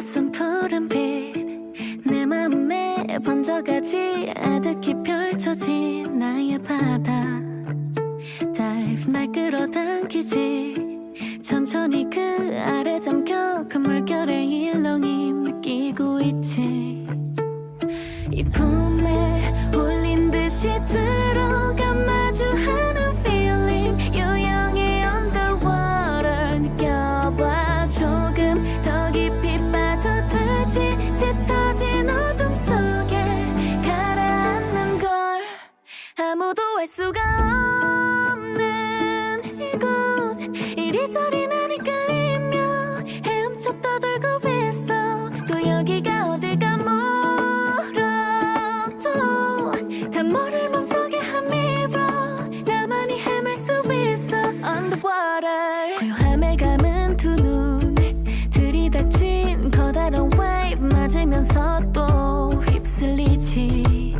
낯선 푸른빛 내 맘에 번져가지 아득히 펼쳐진 나의 바다 Dive 날 끌어당기지 천천히 그 아래 잠겨 그 물결의 일렁임 느끼고 있지 이 품에 홀린 듯이 들어가 마주하는 feeling 유영의 underwater 느껴봐 조금 더 깊이 빠져들지 짙어진 어둠 속에 가라앉는 걸 아무도 알 수가 없는 이곳 이리저리 난 이끌리며 헤엄쳐 떠돌고 있어 또 여기가 어딜까 다 모를 맘속에 한 mirror 나만이 헤맬 수 있어 underwater 고요함에 감은 두 눈 들이닥친 커다란 wave 맞으면서 또 휩쓸리지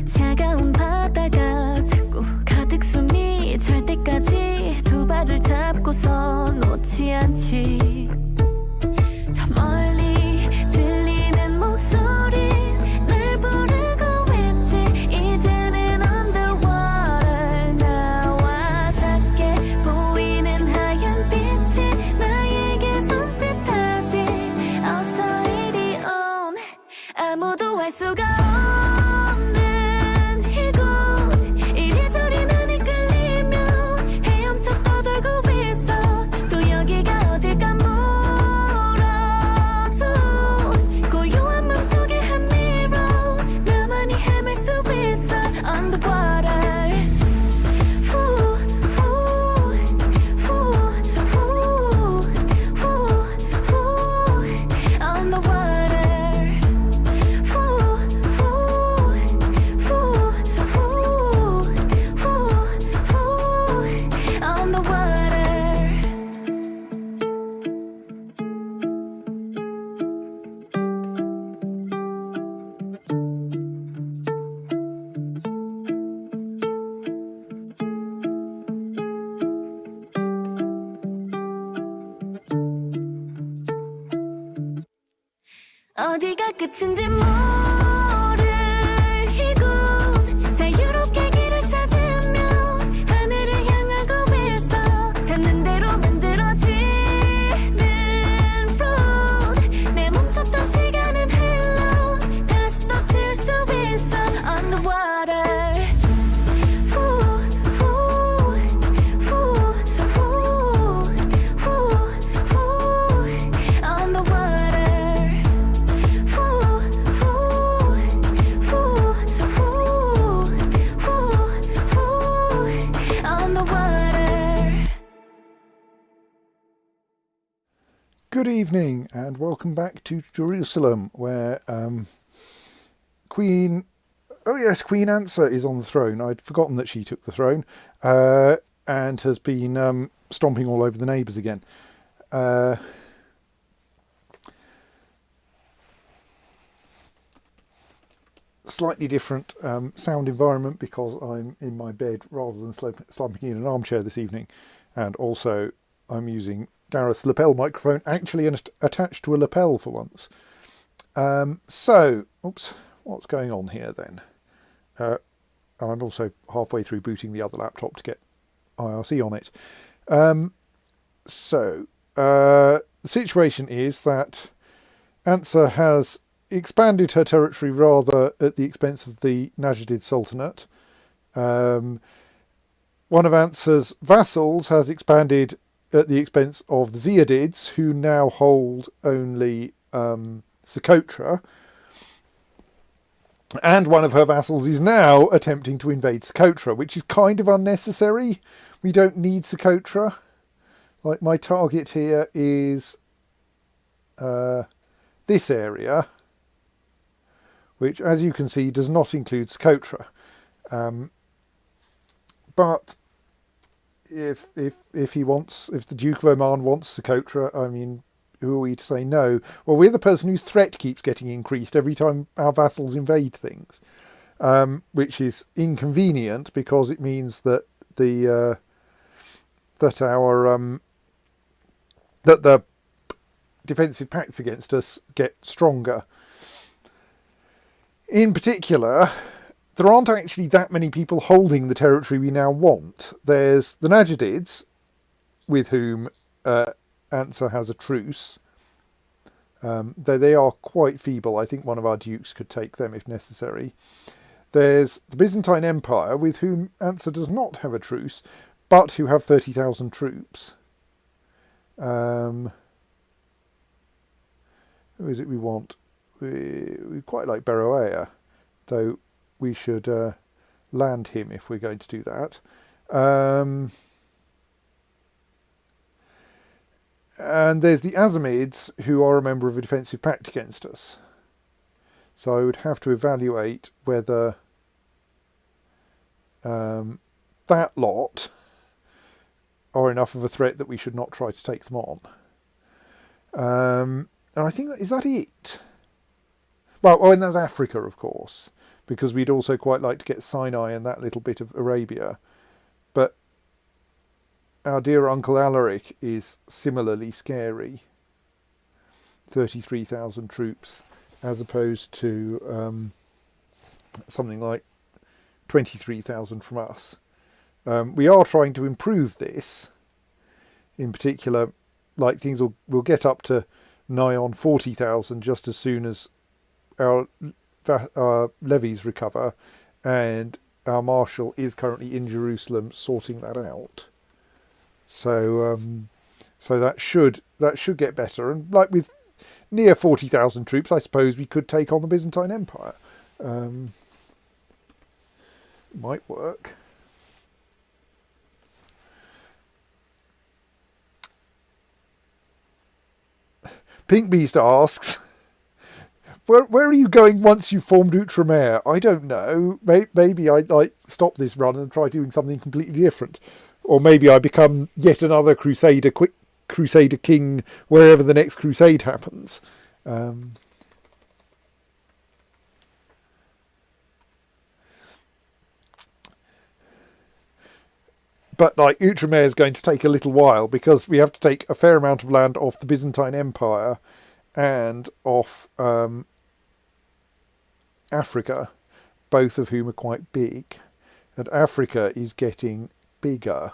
차가운 바다가 자꾸 가득 숨이 찰 때까지 두 발을 잡고서 놓지 않지 저 멀리 들리는 목소리 날 부르고 이제는 underwater 나와 작게 보이는 하얀 빛이 나에게 손짓하지 어서 이리 온 아무도 알 수가 없는 이곳 이리저리 난 이끌리며 헤엄쳐 떠돌고 있어 또 여기가 어딜까 물어도 고요한 맘속에 한 mirror 나만이 헤맬 수 있어 underwater 어디가 끝인지 모를 이곳 자유롭게 길을 찾으며 하늘을 향하고 있어 닿는 대로 만들어지는 road 내 멈췄던 시간은 흘러 다시 또 튈 수 있어 underwater Good evening and welcome back to Jerusalem where Queen Answer is on the throne. I'd forgotten that she took the throne and has been stomping all over the neighbours again. Slightly different sound environment because I'm in my bed rather than slumping in an armchair this evening, and also I'm using Gareth's lapel microphone actually attached to a lapel for once. So, what's going on here then? And I'm also halfway through booting the other laptop to get IRC on it. The situation is that Answer has expanded her territory rather at the expense of the Najdid Sultanate. One of Answer's vassals has expanded at the expense of the Ziadids, who now hold only Socotra. And one of her vassals is now attempting to invade Socotra, which is kind of unnecessary. We don't need Socotra. Like, my target here is this area, which, as you can see, does not include Socotra. But if the Duke of Oman wants Socotra, I mean, who are we to say no? Well, we're the person whose threat keeps getting increased every time our vassals invade things, which is inconvenient because it means that the defensive pacts against us get stronger. In particular, there aren't actually that many people holding the territory we now want. There's the Najadids, with whom Answer has a truce, though they are quite feeble. I think one of our dukes could take them if necessary. There's the Byzantine Empire, with whom Answer does not have a truce, but who have 30,000 troops. Who is it we want? We quite like Beroea, though we should land him if we're going to do that. And there's the Azamids, who are a member of a defensive pact against us. So I would have to evaluate whether that lot are enough of a threat that we should not try to take them on. And I think is that it? Well, and there's Africa, of course, because we'd also quite like to get Sinai and that little bit of Arabia. But our dear Uncle Alaric is similarly scary. 33,000 troops, as opposed to something like 23,000 from us. We are trying to improve this. In particular, like things will get up to nigh on 40,000 just as soon as our levies recover, and our marshal is currently in Jerusalem sorting that out. So that should get better, and like with near 40,000 troops, I suppose we could take on the Byzantine Empire. Might work. Pink Beast asks, where are you going once you've formed Outremer? I don't know. Maybe I'd stop this run and try doing something completely different. Or maybe I become yet another Crusader king wherever the next crusade happens. But like Outremer is going to take a little while, because we have to take a fair amount of land off the Byzantine Empire and off Africa, both of whom are quite big. And Africa is getting bigger.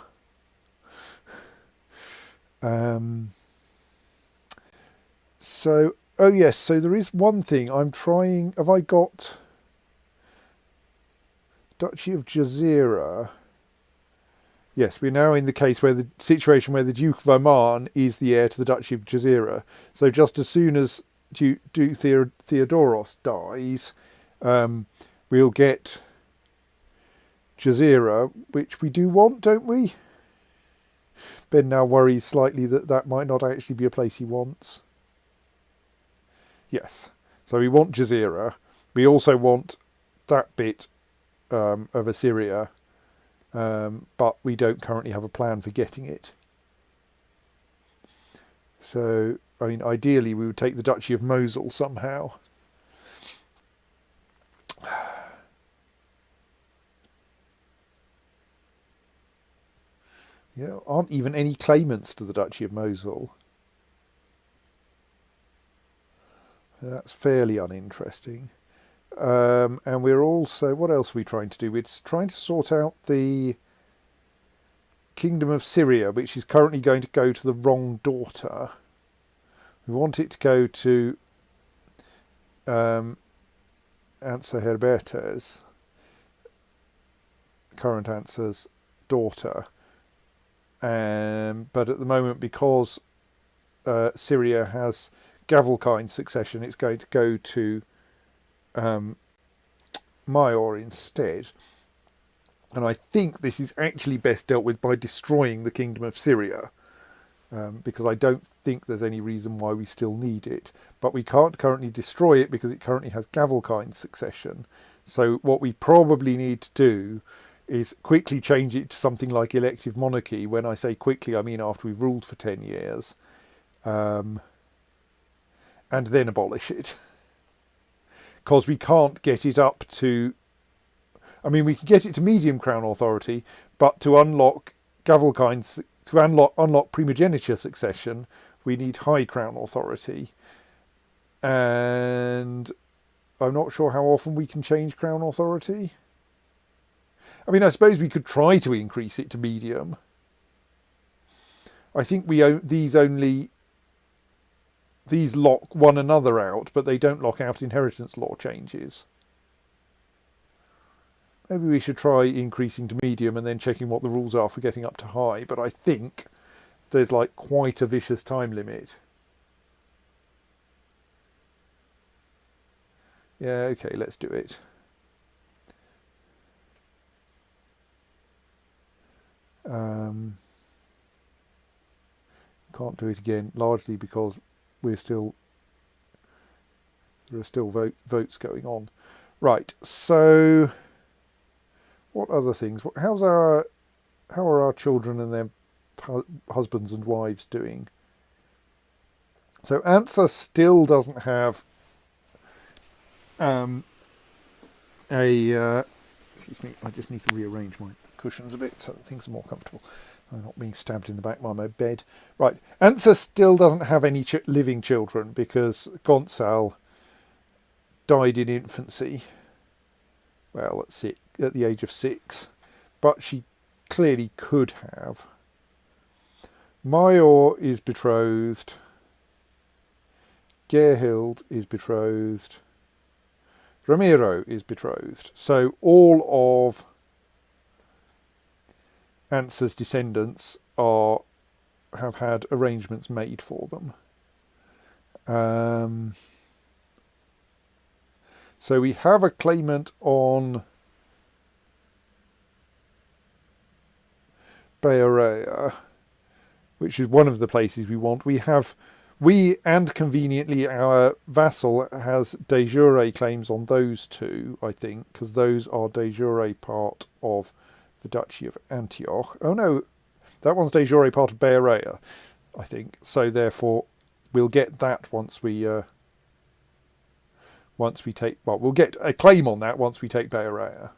So there is one thing I'm trying. Have I got Duchy of Jazeera? Yes, we're now in the case where the situation where the Duke of Oman is the heir to the Duchy of Jazeera. So just as soon as Duke Theodoros dies, we'll get Jazeera, which we do want, don't we? Ben now worries slightly that might not actually be a place he wants. Yes, so we want Jazeera. We also want that bit of Assyria. But we don't currently have a plan for getting it. So, I mean, ideally we would take the Duchy of Mosul somehow. Yeah, aren't even any claimants to the Duchy of Mosul. That's fairly uninteresting. And we're also, what else are we trying to do? We're trying to sort out the Kingdom of Syria, which is currently going to go to the wrong daughter. We want it to go to Ansa Herbertes, current Ansa's daughter. But at the moment, because Syria has Gavelkind succession, it's going to go to Mayor instead. And I think this is actually best dealt with by destroying the Kingdom of Syria, because I don't think there's any reason why we still need it. But we can't currently destroy it because it currently has Gavelkind succession. So what we probably need to do is quickly change it to something like elective monarchy. When I say quickly, I mean after we've ruled for 10 years. And then abolish it. Because we can't get it up to... I mean, we can get it to medium crown authority, but to unlock Gavelkind, to unlock primogeniture succession, we need high crown authority. And I'm not sure how often we can change crown authority. I mean, I suppose we could try to increase it to medium. I think these lock one another out, but they don't lock out inheritance law changes. Maybe we should try increasing to medium and then checking what the rules are for getting up to high. But I think there's like quite a vicious time limit. Yeah, okay, let's do it. Can't do it again, largely because there are still votes going on. Right, so what other things? How are our children and their husbands and wives doing? So ANSA still doesn't have excuse me, I just need to rearrange my cushions a bit so that things are more comfortable. I'm not being stabbed in the back by my bed. Right, ANSA still doesn't have any living children because Gonçal died in infancy. Well, at the age of 6, but she clearly could have. Mayor is betrothed. Gerhild is betrothed. Ramiro is betrothed. So all of ANSA's descendants have had arrangements made for them. So we have a claimant on Bearea, which is one of the places we want. We and conveniently our vassal has de jure claims on those two, I think, because those are de jure part of the Duchy of Antioch. Oh no, that one's de jure part of Bearea, I think. So therefore, we'll get that once we take. Well, we'll get a claim on that once we take Bearea.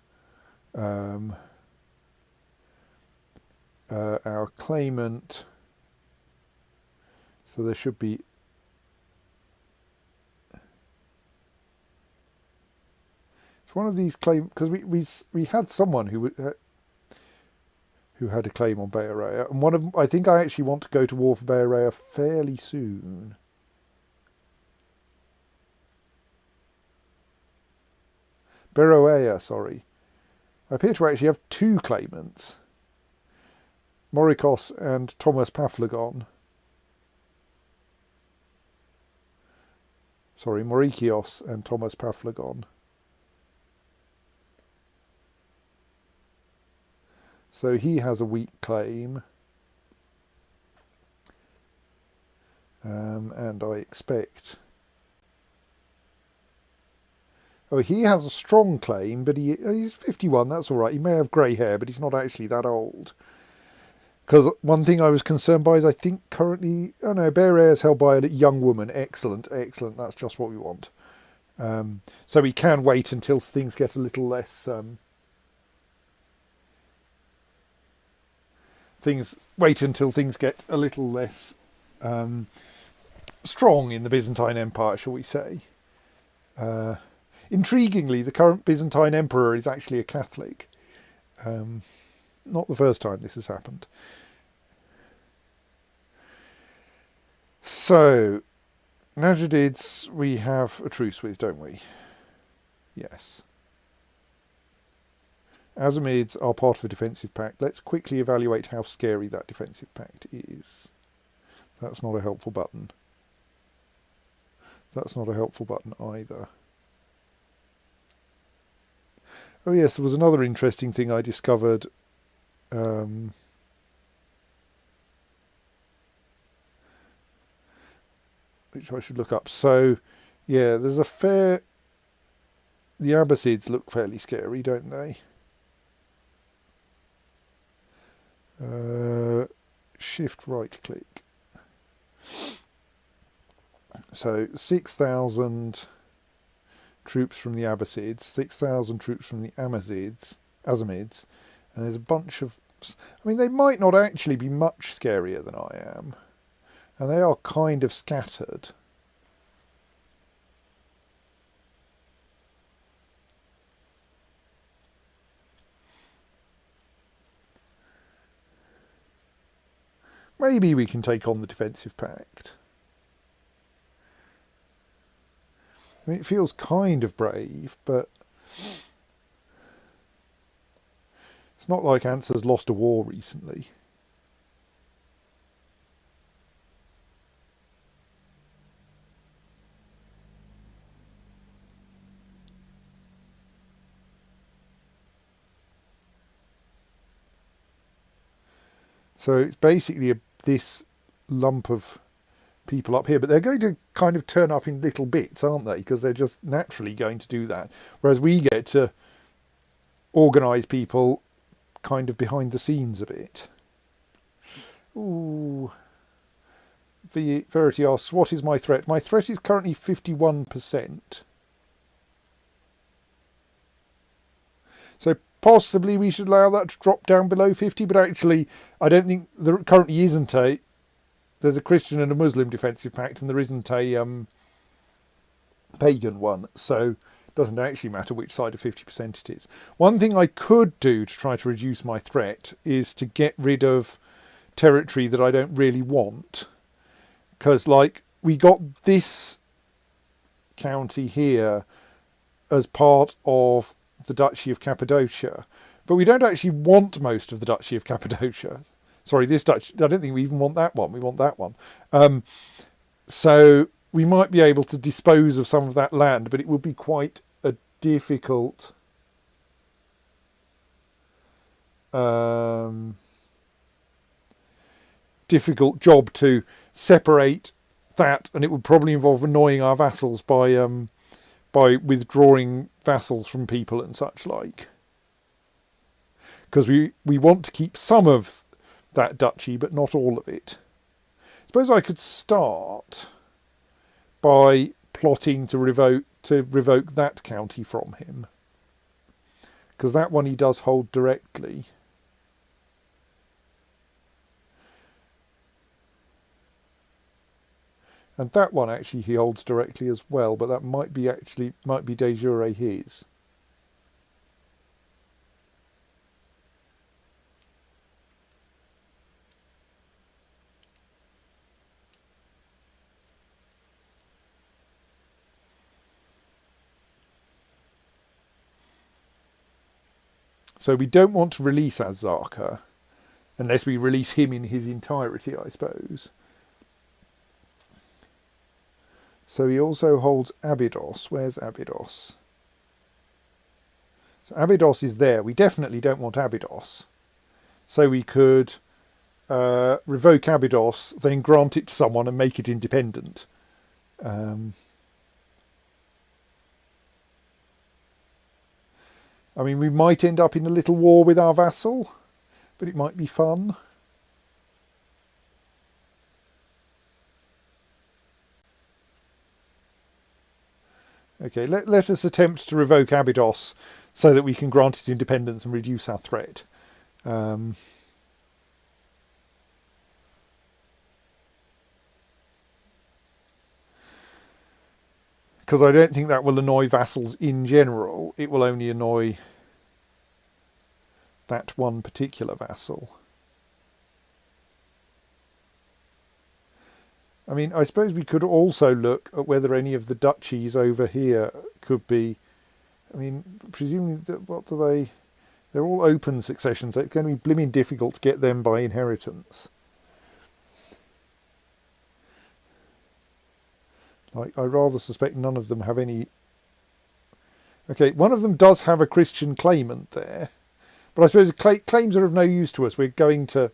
Our claimant. So there should be. It's one of these claims because we had someone who had a claim on Bearea, and I think I actually want to go to war for Bearea fairly soon. Beroea, sorry. I appear to actually have 2 claimants. Morikos and Thomas Paflagon. Sorry, Morikios and Thomas Paflagon. So he has a weak claim. And I expect... Oh, he has a strong claim, but he's 51, that's all right. He may have grey hair, but he's not actually that old. Because one thing I was concerned by is I think currently... Oh no, Bearea is held by a young woman. Excellent, excellent. That's just what we want. So we can wait until things get a little less... Wait until things get a little less strong in the Byzantine Empire, shall we say. Intriguingly, the current Byzantine emperor is actually a Catholic. Not the first time this has happened. So, Najidids we have a truce with, don't we? Yes. Azamids are part of a defensive pact. Let's quickly evaluate how scary that defensive pact is. That's not a helpful button. That's not a helpful button either. Oh yes, there was another interesting thing I discovered. Which I should look up. So, yeah, there's a fair... The Abbasids look fairly scary, don't they? Shift right click. So 6,000 troops from the Abbasids, 6,000 troops from the Azamids, and there's a bunch of... I mean, they might not actually be much scarier than I am. And they are kind of scattered. Maybe we can take on the defensive pact. I mean, it feels kind of brave, but it's not like Answer's lost a war recently. So it's basically this lump of people up here, but they're going to kind of turn up in little bits, aren't they? Because they're just naturally going to do that. Whereas we get to organise people kind of behind the scenes a bit. Ooh. Verity asks, what is my threat? My threat is currently 51%. So possibly we should allow that to drop down below 50, but actually I don't think there currently isn't a... There's a Christian and a Muslim defensive pact, and there isn't a pagan one, so it doesn't actually matter which side of 50% it is. One thing I could do to try to reduce my threat is to get rid of territory that I don't really want. Because, like, we got this county here as part of the Duchy of Cappadocia, but we don't actually want most of the Duchy of Cappadocia. Sorry, this Duchy, I don't think we even want that one. We want that one. So we might be able to dispose of some of that land, but it would be quite a difficult job to separate that, and it would probably involve annoying our vassals by withdrawing vassals from people and such like. Because we want to keep some of that duchy, but not all of it. I suppose I could start by plotting to revoke that county from him, because that one he does hold directly. And that one actually he holds directly as well, but that might be de jure his. So we don't want to release Azarka, unless we release him in his entirety, I suppose. So he also holds Abydos. Where's Abydos? So Abydos is there. We definitely don't want Abydos. So we could revoke Abydos, then grant it to someone and make it independent. I mean, we might end up in a little war with our vassal, but it might be fun. Okay, let us attempt to revoke Abydos so that we can grant it independence and reduce our threat. Because I don't think that will annoy vassals in general. It will only annoy that one particular vassal. I mean, I suppose we could also look at whether any of the duchies over here could be... I mean, presumably, what do they... They're all open successions. It's going to be blimmin' difficult to get them by inheritance. Like, I rather suspect none of them have any... Okay, one of them does have a Christian claimant there. But I suppose claims are of no use to us. We're going to...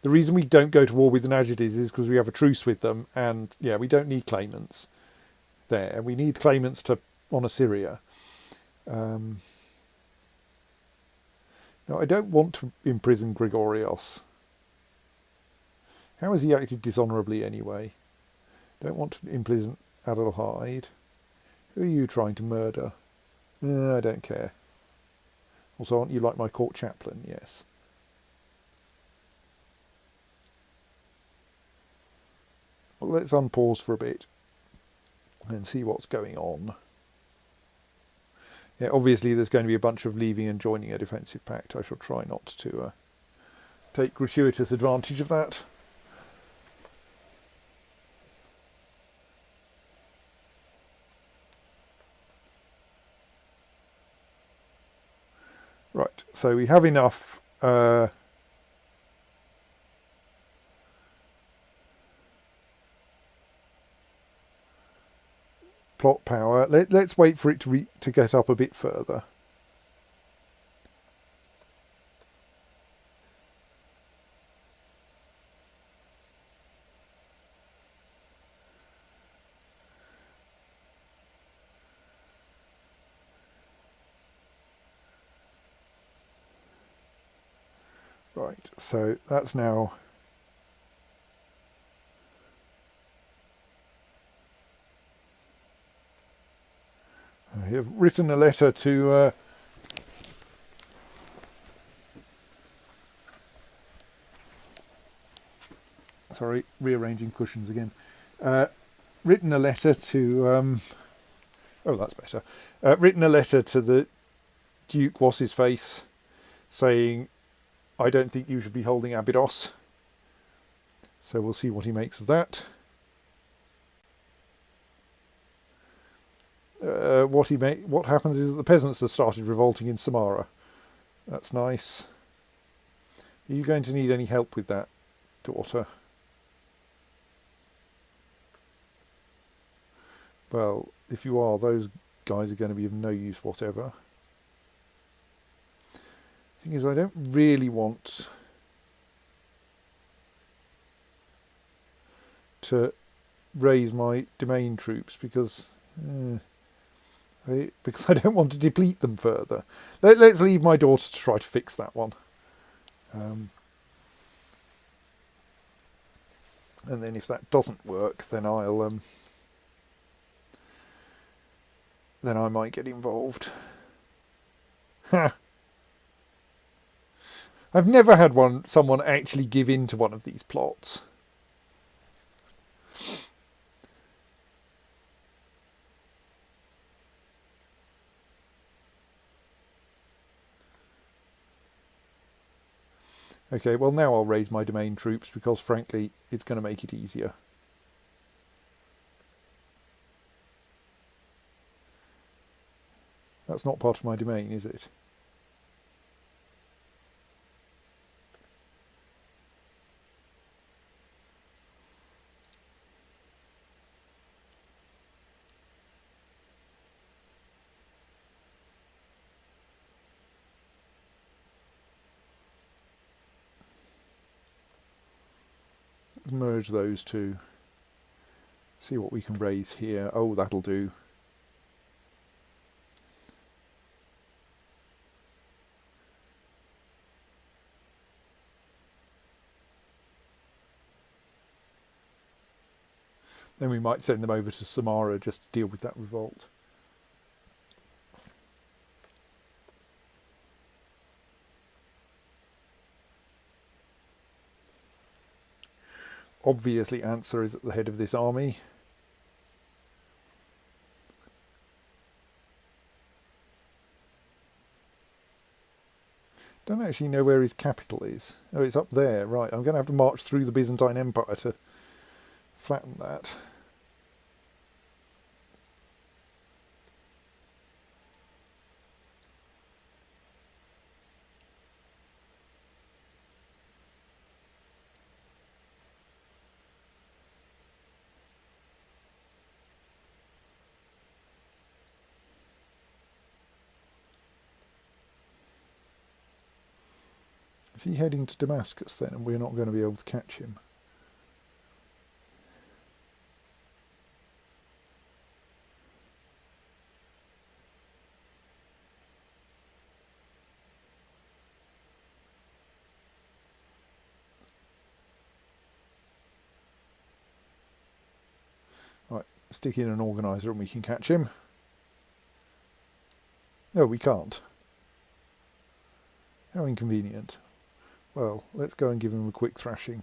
The reason we don't go to war with the Najids is because we have a truce with them, and yeah, we don't need claimants there. We need claimants on Assyria. No, I don't want to imprison Gregorios. How has he acted dishonourably anyway? Don't want to imprison Adelheid. Who are you trying to murder? I don't care. Also, aren't you like my court chaplain? Yes. let's unpause for a bit and see what's going on. Yeah, obviously there's going to be a bunch of leaving and joining a defensive pact. I shall try not to take gratuitous advantage of that. Right, so we have enough plot power. Let's wait for it to get up a bit further. Right, so that's now I have written a letter to sorry, rearranging cushions again. Written a letter to oh, that's better. Written a letter to the Duke what's his face saying I don't think you should be holding Abydos. So we'll see what he makes of that. What happens is that the peasants have started revolting in Samara. That's nice. Are you going to need any help with that, daughter? Well, if you are, those guys are going to be of no use whatever. Thing is, I don't really want to raise my domain troops because I don't want to deplete them further. Let's leave my daughter to try to fix that one. And then if that doesn't work, then then I might get involved. Ha! I've never had someone actually give in to one of these plots. Okay, well now I'll raise my domain troops because frankly it's going to make it easier. That's not part of my domain, is it? Merge those two. See what we can raise here. Oh, that'll do. Then we might send them over to Samara just to deal with that revolt. Obviously Answer is at the head of this army. Don't actually know where his capital is. Oh, it's up there. Right, I'm going to have to march through the Byzantine Empire to flatten that. Is he heading to Damascus then, and we're not going to be able to catch him? Right, stick in an organiser and we can catch him. No, we can't. How inconvenient. Well, let's go and give him a quick thrashing.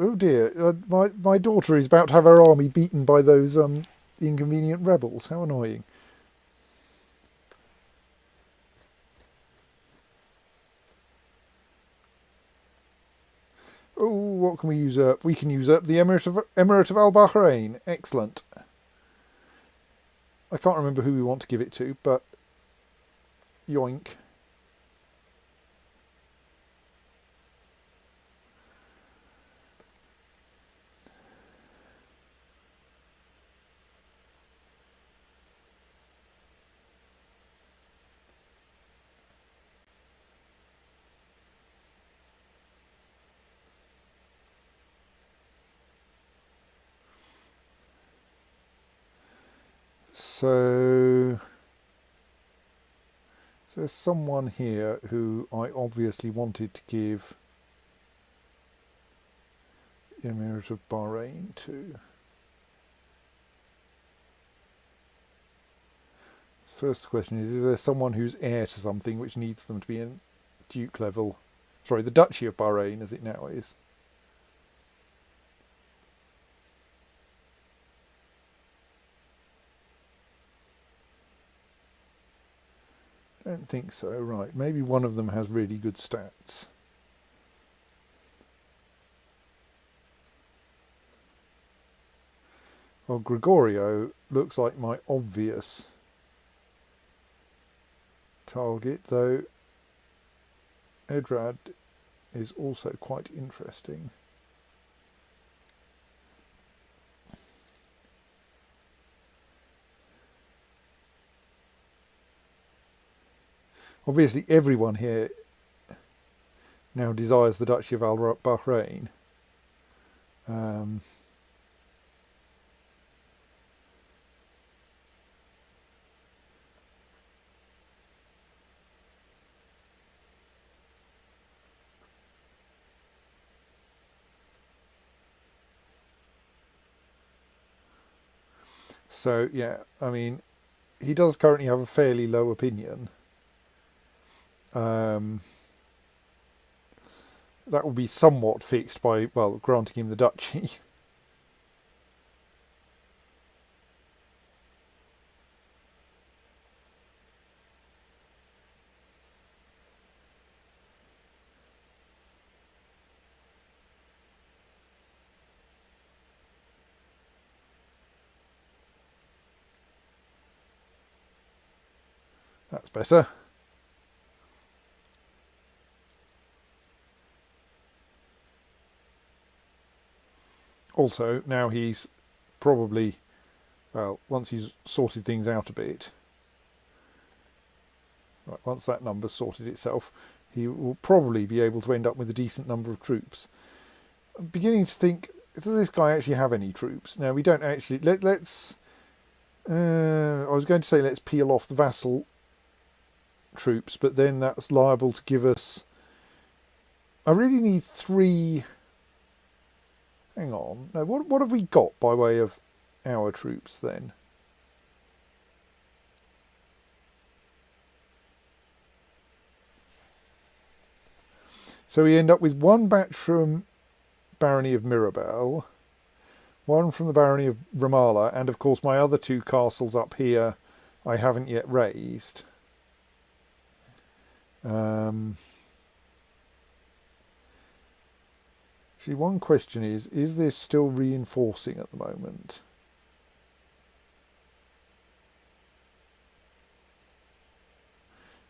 Oh dear, my daughter is about to have her army beaten by those inconvenient rebels. How annoying. Oh, what can we usurp? We can usurp the Emirate of Al Bahrain. Excellent. I can't remember who we want to give it to, but yoink. So there's someone here who I obviously wanted to give the Emirate of Bahrain to. First question is there someone who's heir to something which needs them to be in Duke level? Sorry, the Duchy of Bahrain as it now is. Don't think so. Right, maybe one of them has really good stats. Well, Gregorio looks like my obvious target, though Edrad is also quite interesting. Obviously everyone here now desires the Duchy of Al Bahrain. So yeah, I mean, he does currently have a fairly low opinion. That will be somewhat fixed by, well, granting him the duchy. That's better. Also, now he's probably, well, once he's sorted things out a bit, right, once that number's sorted itself, he will probably be able to end up with a decent number of troops. I'm beginning to think, does this guy actually have any troops? Now, we don't actually, let's, I was going to say let's peel off the vassal troops, but then that's liable to give us, I really need 3, hang on, no, what have we got by way of our troops then? So we end up with 1 batch from Barony of Mirabel, 1 from the Barony of Ramallah, and of course my other 2 castles up here I haven't yet raised. Actually, one question is this still reinforcing at the moment?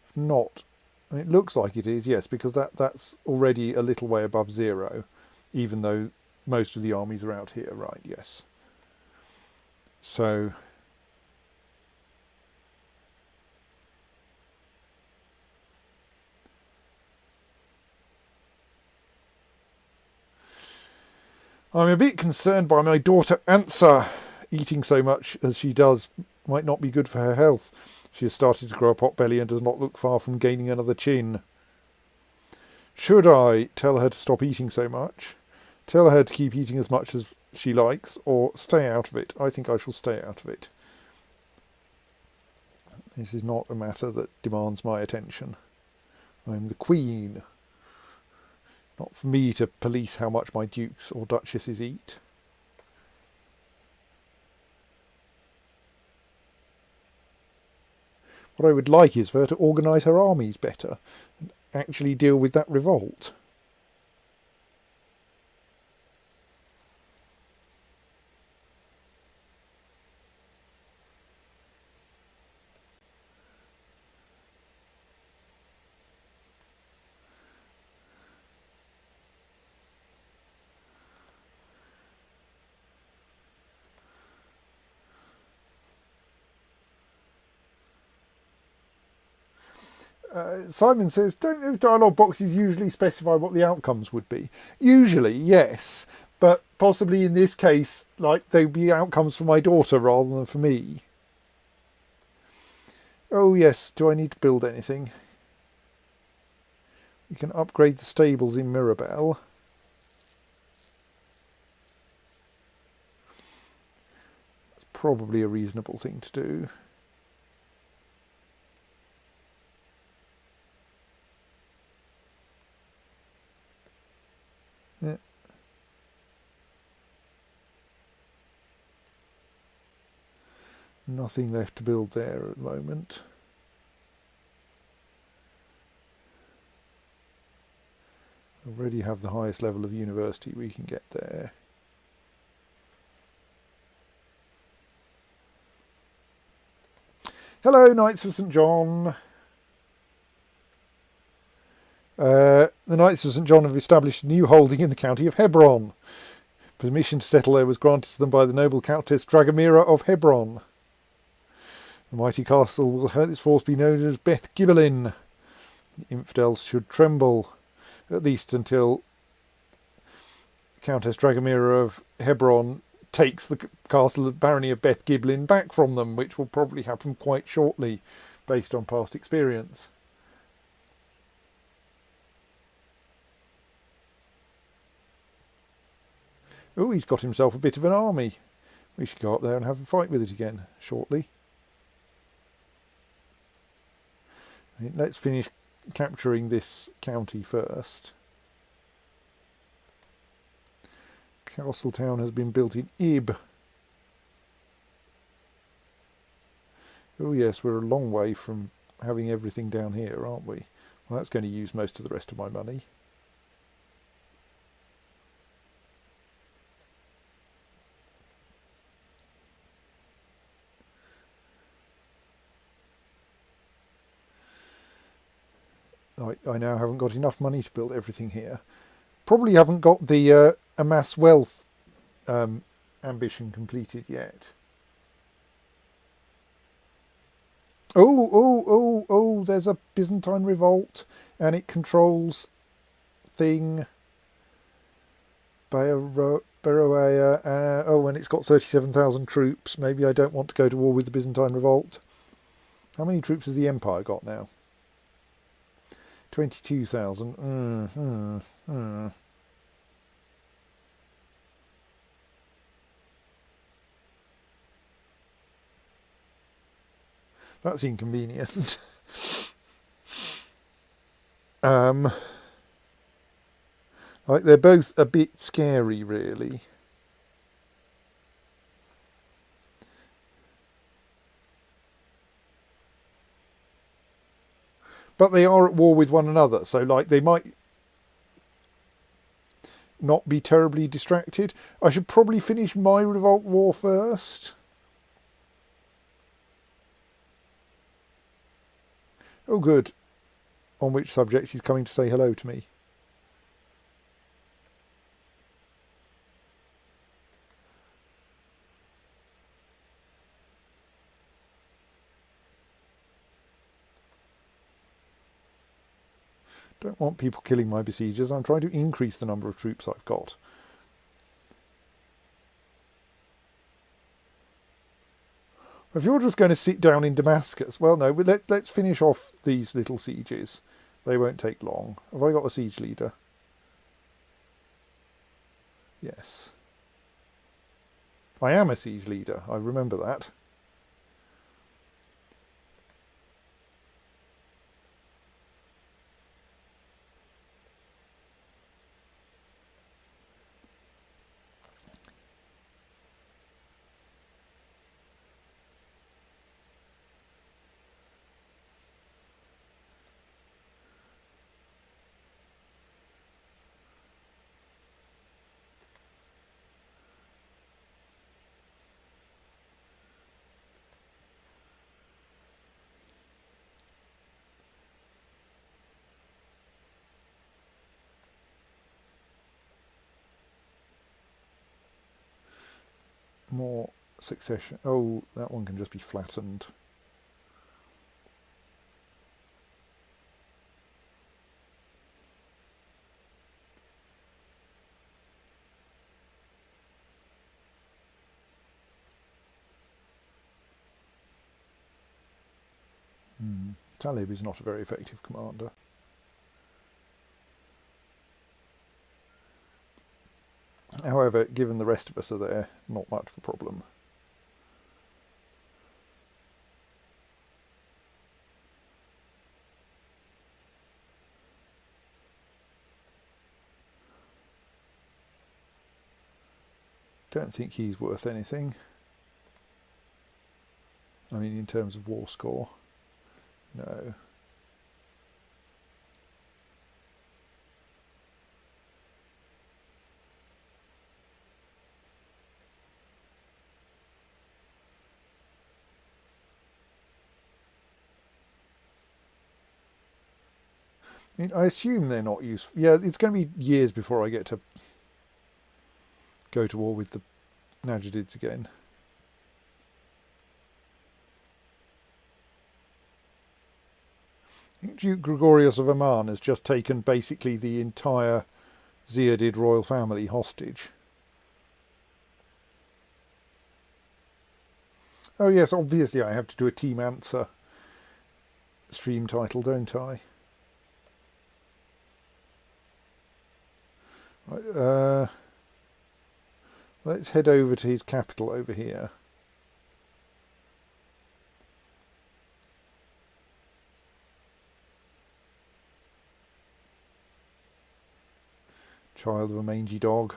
If not, it looks like it is, yes, because that's already a little way above 0, even though most of the armies are out here, right, yes. So I'm a bit concerned by my daughter Ansa. Eating so much as she does might not be good for her health. She has started to grow a pot belly and does not look far from gaining another chin. Should I tell her to stop eating so much? Tell her to keep eating as much as she likes, or stay out of it? I think I shall stay out of it. This is not a matter that demands my attention. I'm the queen, Not for me to police how much my dukes or duchesses eat. What I would like is for her to organise her armies better and actually deal with that revolt. Simon says, don't those dialogue boxes usually specify what the outcomes would be? Usually, yes. But possibly in this case, like, they'd be outcomes for my daughter rather than for me. Oh yes, do I need to build anything? We can upgrade the stables in Mirabelle. That's probably a reasonable thing to do. Yeah. Nothing left to build there at the moment. Already have the highest level of university we can get there. Hello, Knights of St. John. The Knights of St. John have established a new holding in the county of Hebron. Permission to settle there was granted to them by the noble Countess Dragomira of Hebron. The mighty castle will henceforth be known as Beth Gibbelin. The infidels should tremble, at least until Countess Dragomira of Hebron takes the castle of barony of Beth Giblin back from them, which will probably happen quite shortly, based on past experience. Oh, he's got himself a bit of an army. We should go up there and have a fight with it again shortly. Let's finish capturing this county first. Castletown has been built in Ib. Oh yes, we're a long way from having everything down here, aren't we? Well, that's going to use most of the rest of my money. I now haven't got enough money to build everything here. Probably haven't got the amass wealth ambition completed yet. Oh, there's a Byzantine revolt and it controls thing. Beroea, and it's got 37,000 troops. Maybe I don't want to go to war with the Byzantine revolt. How many troops has the Empire got now? 22,000. That's inconvenient. Like, they're both a bit scary, really. But they are at war with one another, so like they might not be terribly distracted. I should probably finish my revolt war first. Oh good. On which subject he's coming to say hello to me. Don't want people killing my besiegers. I'm trying to increase the number of troops I've got. If you're just going to sit down in Damascus, well, no, let's finish off these little sieges. They won't take long. Have I got a siege leader? Yes. I am a siege leader. I remember that. more succession. Oh, that one can just be flattened. Talib is not a very effective commander. However, given the rest of us are there, not much of a problem. Don't think he's worth anything. I mean, in terms of war score, no. I mean, I assume they're not useful. Yeah, it's going to be years before I get to go to war with the Najidids again. I think Duke Gregorios of Oman has just taken basically the entire Ziadid royal family hostage. Oh yes, obviously I have to do a Team Answer stream title, don't I? Right, let's head over to his capital over here. Child of a mangy dog.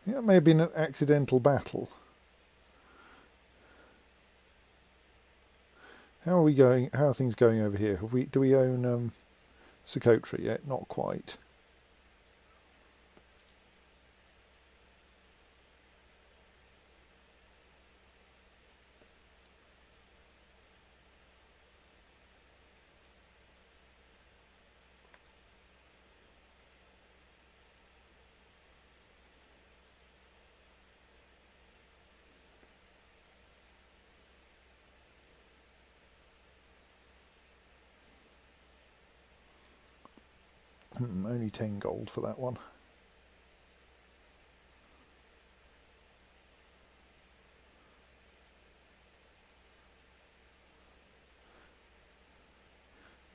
I think that may have been an accidental battle. How are we going? How are things going over here? Do we own CK2 yet? Not quite. Only 10 gold for that one.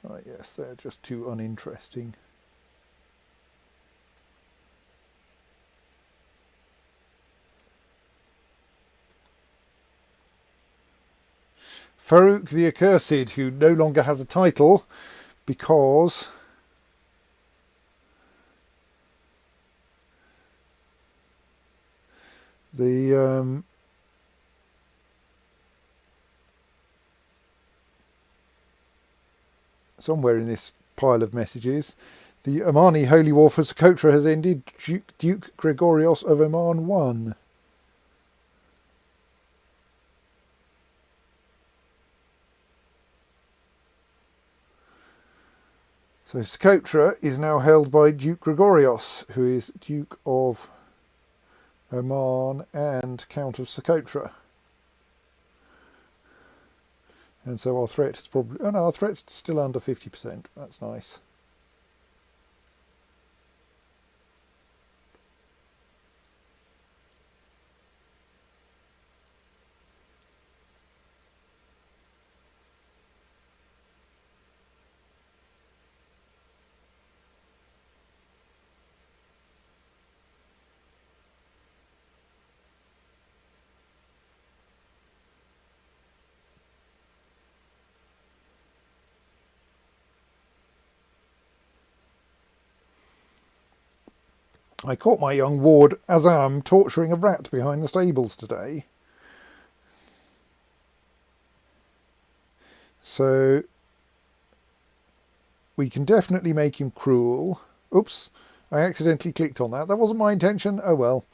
Right, yes, they're just too uninteresting. Farouk the Accursed, who no longer has a title because the somewhere in this pile of messages, the Omani holy war for CK2 has ended. Duke Gregorios of Oman won. So CK2 is now held by Duke Gregorios, who is Duke of Oman and Count of CK2. And so our threat is probably... Oh no, our threat's still under 50%. That's nice. I caught my young ward Azam torturing a rat behind the stables today. So we can definitely make him cruel. Oops, I accidentally clicked on that. That wasn't my intention. Oh well.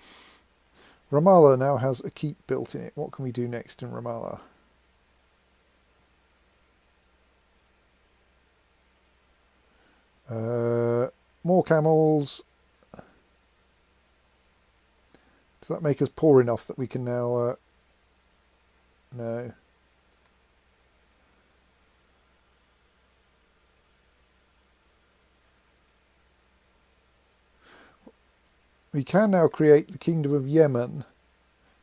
Ramallah now has a keep built in it. What can we do next in Ramallah? More camels. Does that make us poor enough that we can now... no. We can now create the Kingdom of Yemen.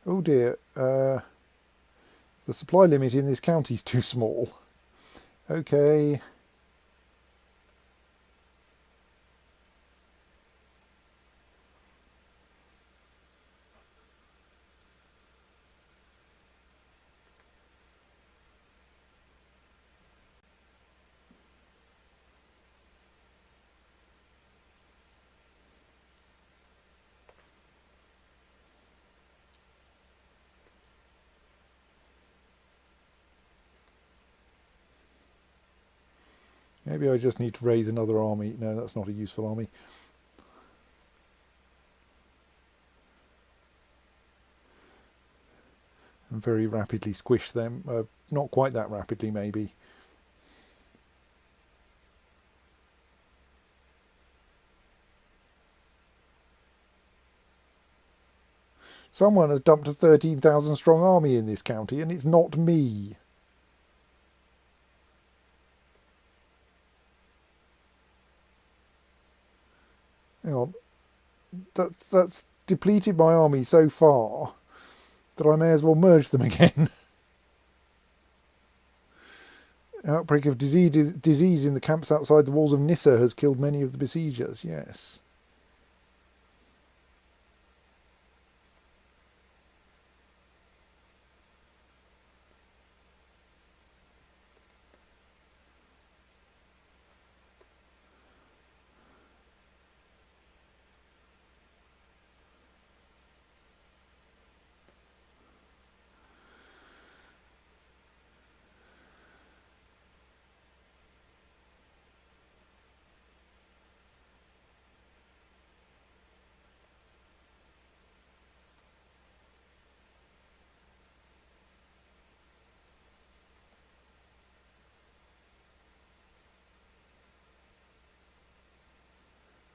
Oh dear. The supply limit in this county is too small. Okay. Maybe I just need to raise another army. No, that's not a useful army. And very rapidly squish them. Not quite that rapidly, maybe. Someone has dumped a 13,000 strong army in this county, and it's not me. Hang on. That's depleted my army so far that I may as well merge them again. Outbreak of disease in the camps outside the walls of Nissa has killed many of the besiegers, yes.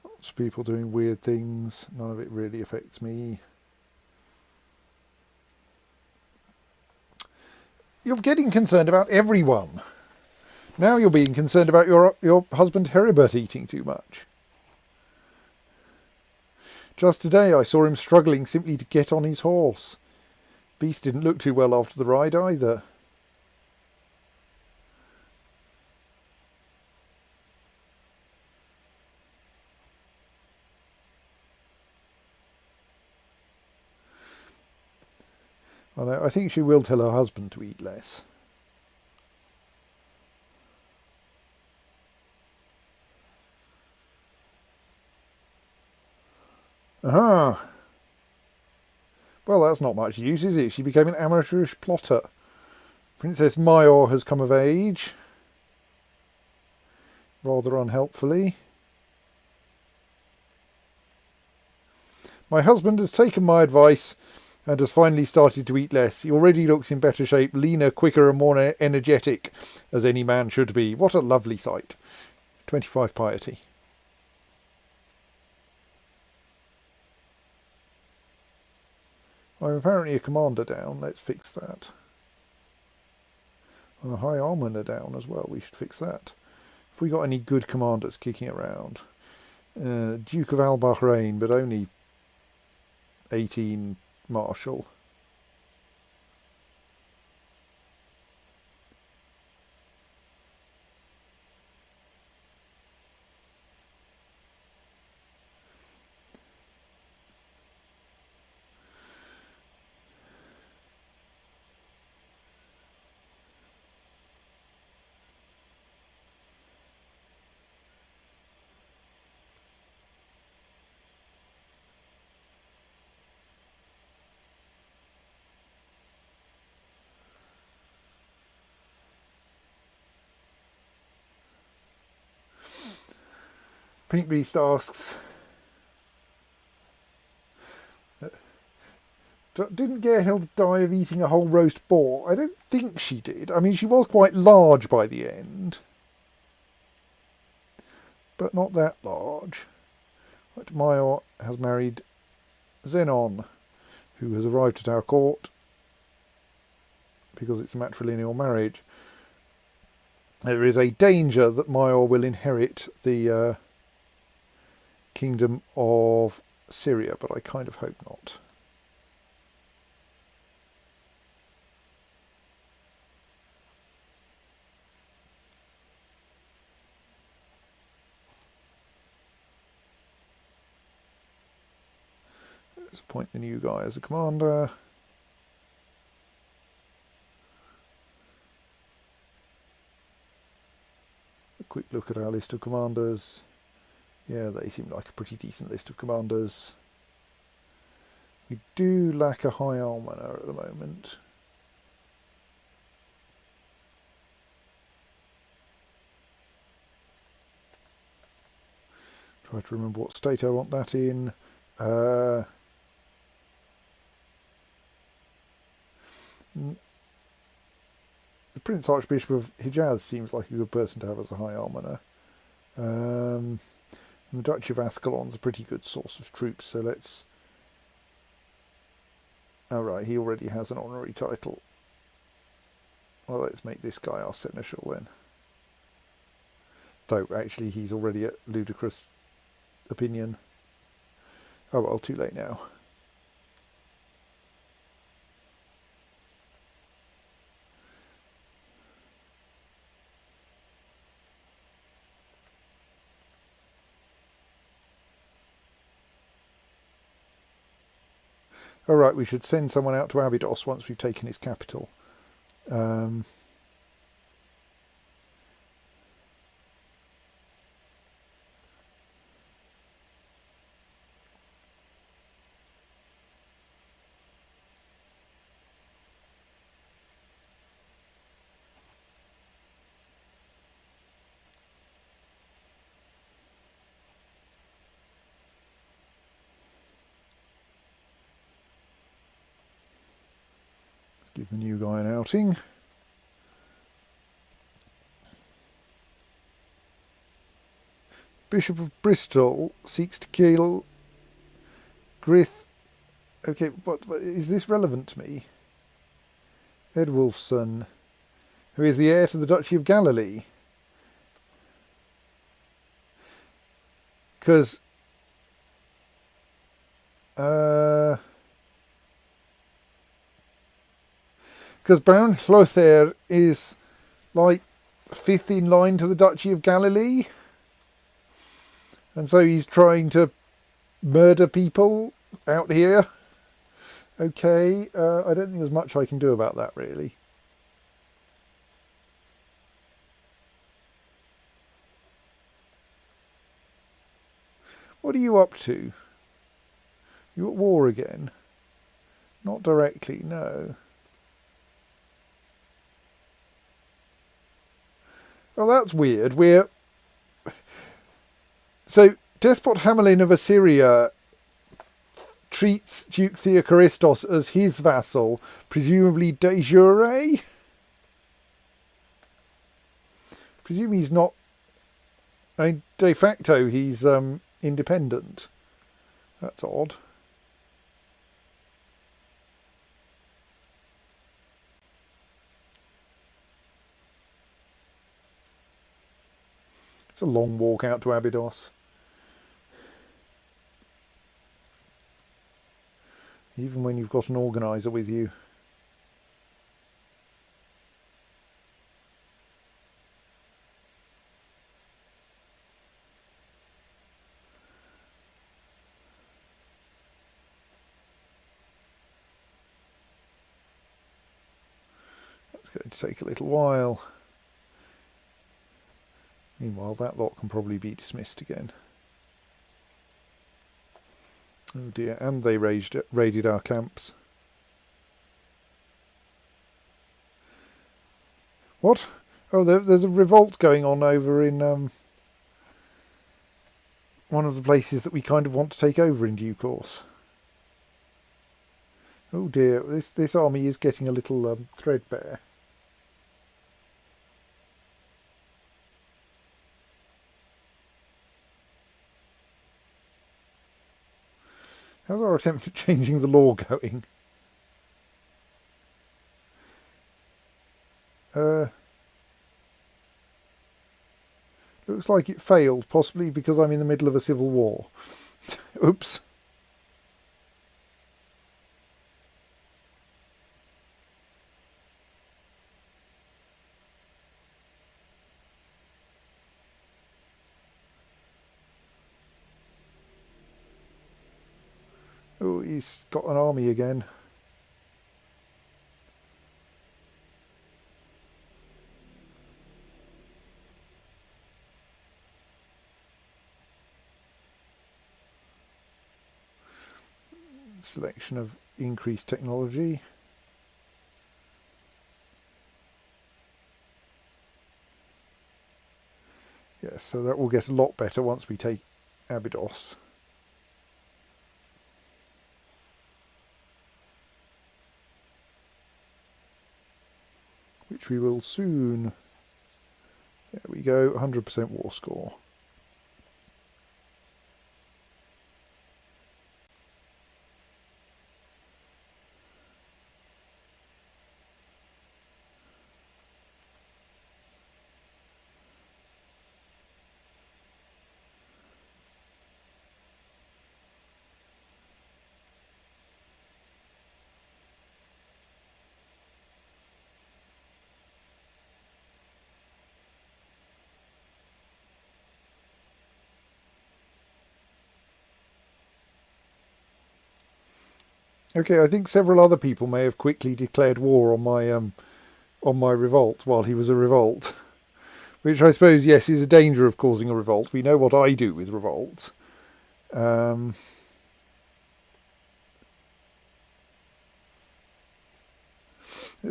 Lots of people doing weird things. None of it really affects me. You're getting concerned about everyone. Now you're being concerned about your husband Heribert eating too much. Just today I saw him struggling simply to get on his horse. Beast didn't look too well after the ride either. I think she will tell her husband to eat less. Aha! Well, that's not much use, is it? She became an amateurish plotter. Princess Mayor has come of age. Rather unhelpfully. My husband has taken my advice and has finally started to eat less. He already looks in better shape, leaner, quicker and more energetic, as any man should be. What a lovely sight. 25 piety. I'm apparently a commander down. Let's fix that. And a high almoner down as well. We should fix that. Have we got any good commanders kicking around? Duke of Al Bahrain, but only 18 Marshal. Pink Beast asks, didn't Gerhild die of eating a whole roast boar? I don't think she did. I mean, she was quite large by the end. but not that large. Right, Maior has married Zenon, who has arrived at our court because it's a matrilineal marriage. There is a danger that Maior will inherit the kingdom of Syria, but I kind of hope not. Let's appoint the new guy as a commander. A quick look at our list of commanders. Yeah, they seem like a pretty decent list of commanders. We do lack a high almoner at the moment. Try to remember what state I want that in. The Prince Archbishop of Hijaz seems like a good person to have as a high almoner. And the Duchy of Ascalon's a pretty good source of troops, so let's... Oh right, he already has an honorary title. Well, let's make this guy our seneschal then. Though, actually, he's already at ludicrous opinion. Oh well, too late now. All right, we should send someone out to Abydos once we've taken his capital. Let's give the new guy an outing. Bishop of Bristol seeks to kill Grith. Okay, but is this relevant to me? Edwulfson, who is the heir to the Duchy of Galilee. Because Baron Hlothere is like fifth in line to the Duchy of Galilee, and so he's trying to murder people out here. Okay, I don't think there's much I can do about that, really. What are you up to? You at war again? Not directly, no. Well, that's weird. So, Despot Hamelin of Assyria treats Duke Theocharistos as his vassal, presumably de jure. Presume he's not... I mean, de facto he's independent. That's odd. It's a long walk out to Abydos. Even when you've got an organiser with you. That's going to take a little while. Meanwhile, that lot can probably be dismissed again. Oh dear, and they raided our camps. What? Oh, there's a revolt going on over in one of the places that we kind of want to take over in due course. Oh dear, this army is getting a little threadbare. How's our attempt at changing the law going? Looks like it failed, possibly because I'm in the middle of a civil war. Oops. Oh, he's got an army again. Selection of increased technology. Yes, so that will get a lot better once we take Abydos. Which we will soon. There we go, 100% war score. Okay, I think several other people may have quickly declared war on my revolt while he was a revolt, which I suppose, yes, is a danger of causing a revolt. We know what I do with revolts. Let's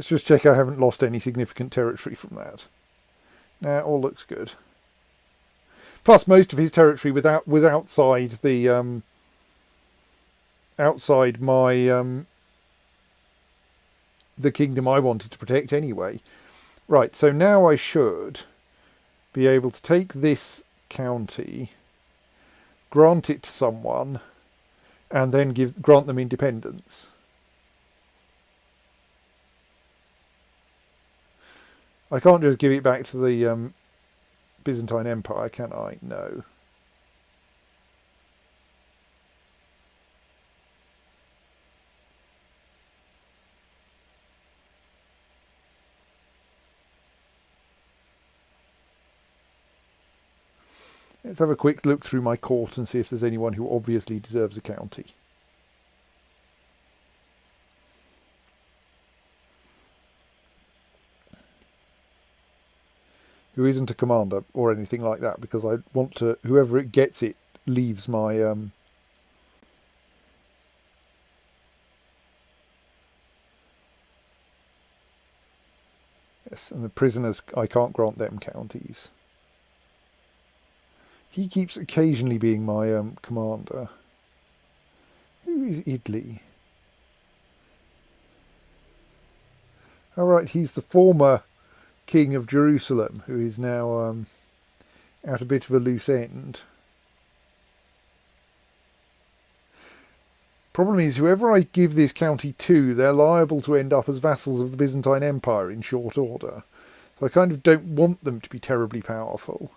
just check I haven't lost any significant territory from that. Nah, all looks good. Plus, most of his territory was outside the outside my the kingdom I wanted to protect anyway. Right, so now I should be able to take this county, grant it to someone, and then grant them independence. I can't just give it back to the Byzantine Empire, can I? No. Let's have a quick look through my court and see if there's anyone who obviously deserves a county. Who isn't a commander or anything like that, because I want to, whoever it gets it leaves my yes, and the prisoners, I can't grant them counties. He keeps occasionally being my commander. Who is Idli? All right, he's the former king of Jerusalem, who is now at a bit of a loose end. Problem is, whoever I give this county to, they're liable to end up as vassals of the Byzantine Empire in short order. So I kind of don't want them to be terribly powerful.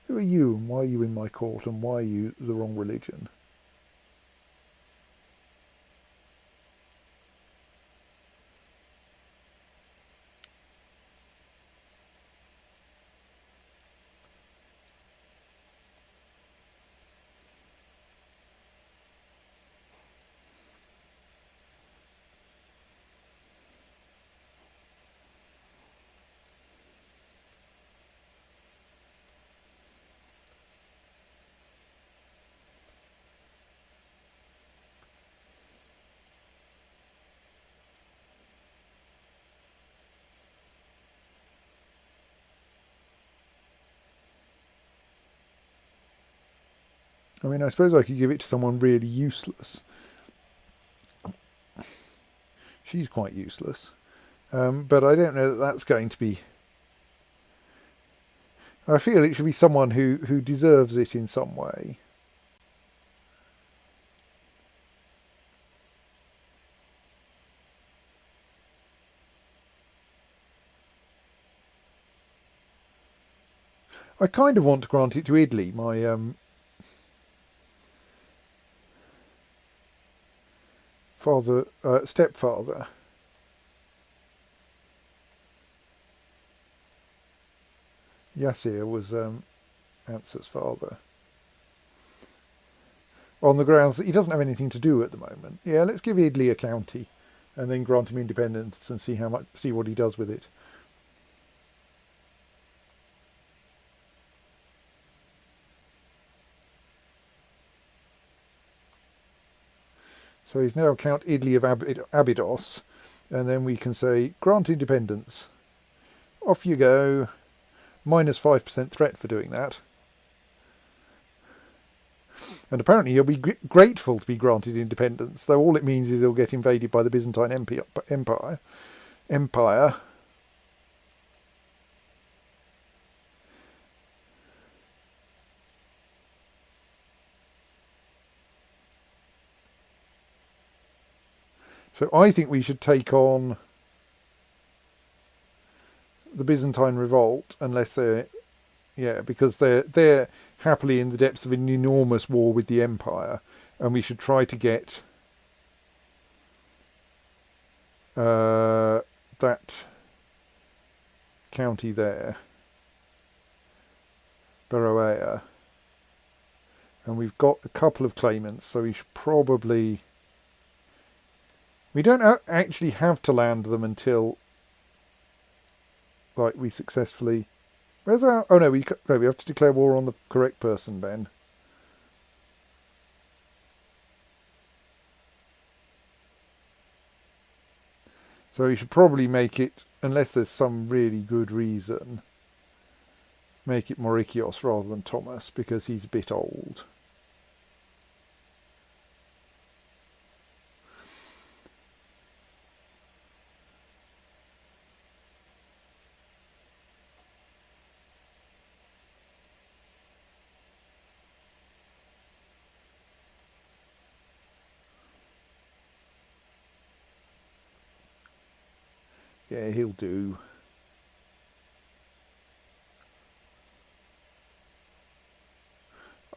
Who are you, and why are you in my court, and why are you the wrong religion? I mean, I suppose I could give it to someone really useless. She's quite useless. But I don't know that that's going to be... I feel it should be someone who deserves it in some way. I kind of want to grant it to Idley, my stepfather. Yasir was Ansar's father. On the grounds that he doesn't have anything to do at the moment. Yeah, let's give Idley a county, and then grant him independence and see what he does with it. So he's now Count Idley of Abydos, and then we can say grant independence. Off you go. Minus 5% threat for doing that. And apparently he'll be grateful to be granted independence, though all it means is he'll get invaded by the Byzantine Empire. So I think we should take on the Byzantine revolt, unless they're... Yeah, because they're happily in the depths of an enormous war with the Empire, and we should try to get that county there, Beroea, and we've got a couple of claimants, so we should probably... We don't actually have to land them until, like, we successfully... Where's our... Oh no, we have to declare war on the correct person, Ben. So we should probably make it, unless there's some really good reason, make it Mauricios rather than Thomas, because he's a bit old. Yeah, he'll do.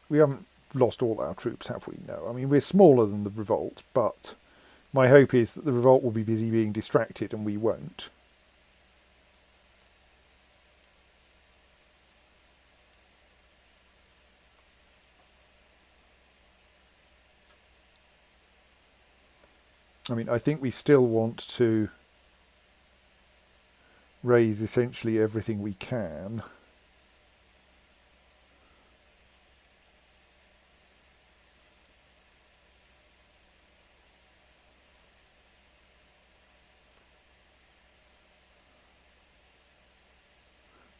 We haven't lost all our troops, have we? No. I mean, we're smaller than the revolt, but my hope is that the revolt will be busy being distracted and we won't. I mean, I think we still want to raise essentially everything we can.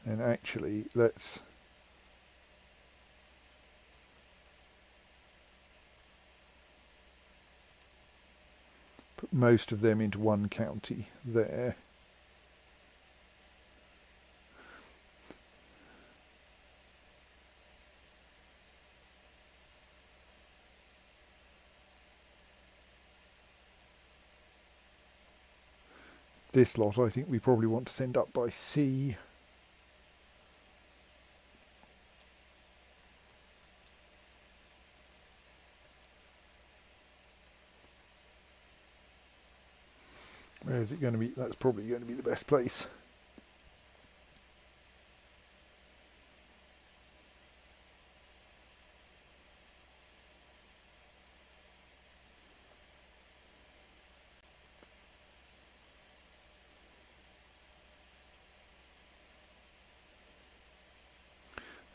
And actually, let's put most of them into one county there. This lot I think we probably want to send up by sea. Where is it going to be? That's probably going to be the best place.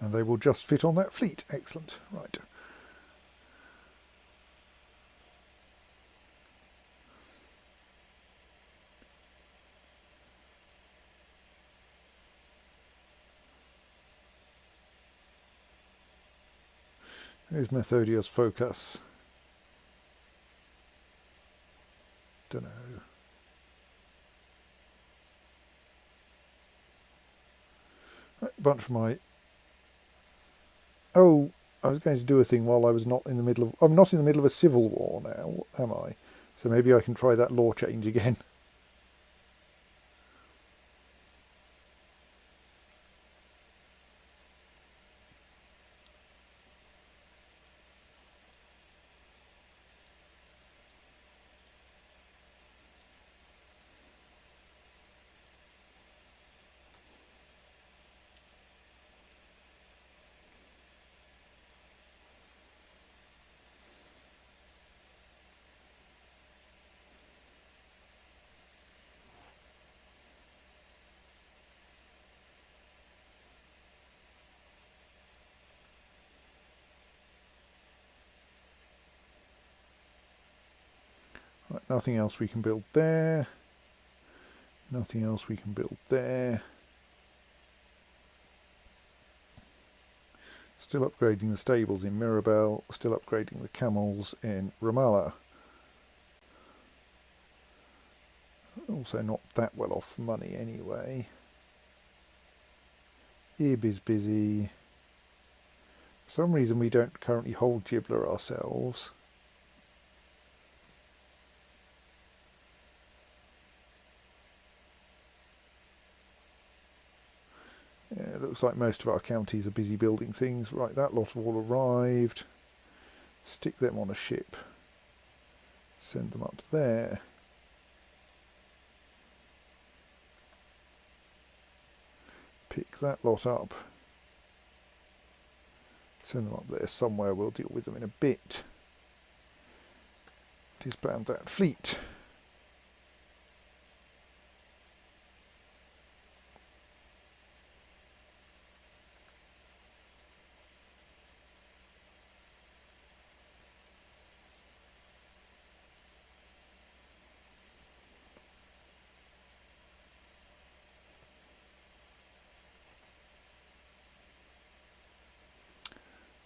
And they will just fit on that fleet. Excellent. Right. Who's Methodius focus? Don't know. A bunch of my... Oh, I was going to do a thing while I was not in the middle of... I'm not in the middle of a civil war now, am I? So maybe I can try that law change again. Right, nothing else we can build there. Nothing else we can build there. Still upgrading the stables in Mirabel. Still upgrading the camels in Ramallah. Also not that well off money anyway. Ib is busy. For some reason we don't currently hold Gibbler ourselves. Yeah, it looks like most of our counties are busy building things. Right, that lot have all arrived. Stick them on a ship. Send them up there. Pick that lot up. Send them up there somewhere. We'll deal with them in a bit. Disband that fleet.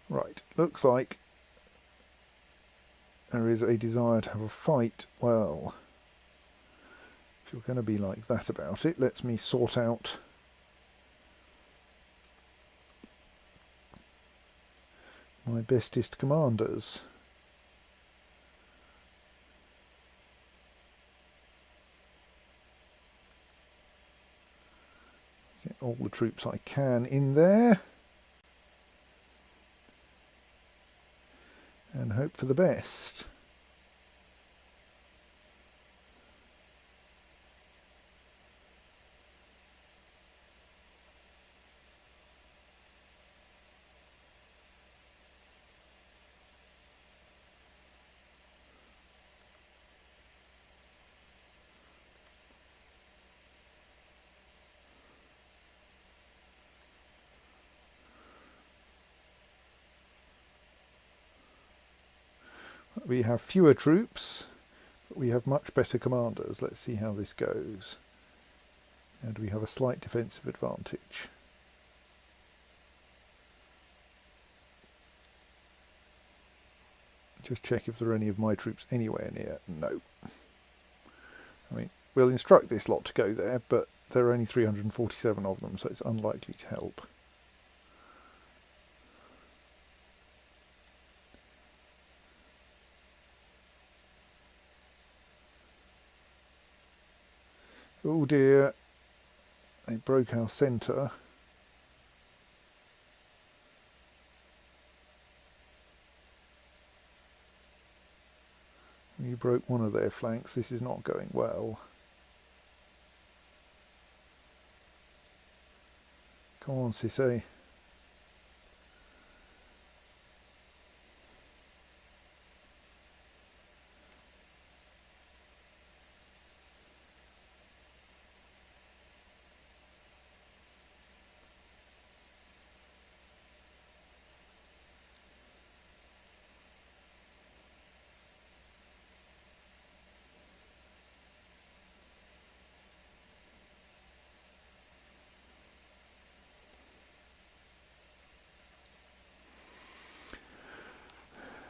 Right, looks like there is a desire to have a fight. Well, if you're going to be like that about it, let me sort out my bestest commanders. Get all the troops I can in there. And hope for the best. We have fewer troops, but we have much better commanders. Let's see how this goes. And we have a slight defensive advantage. Just check if there are any of my troops anywhere near. No. I mean, we'll instruct this lot to go there, but there are only 347 of them, so it's unlikely to help. Oh dear, they broke our centre. We broke one of their flanks. This is not going well. Come on, Cissé.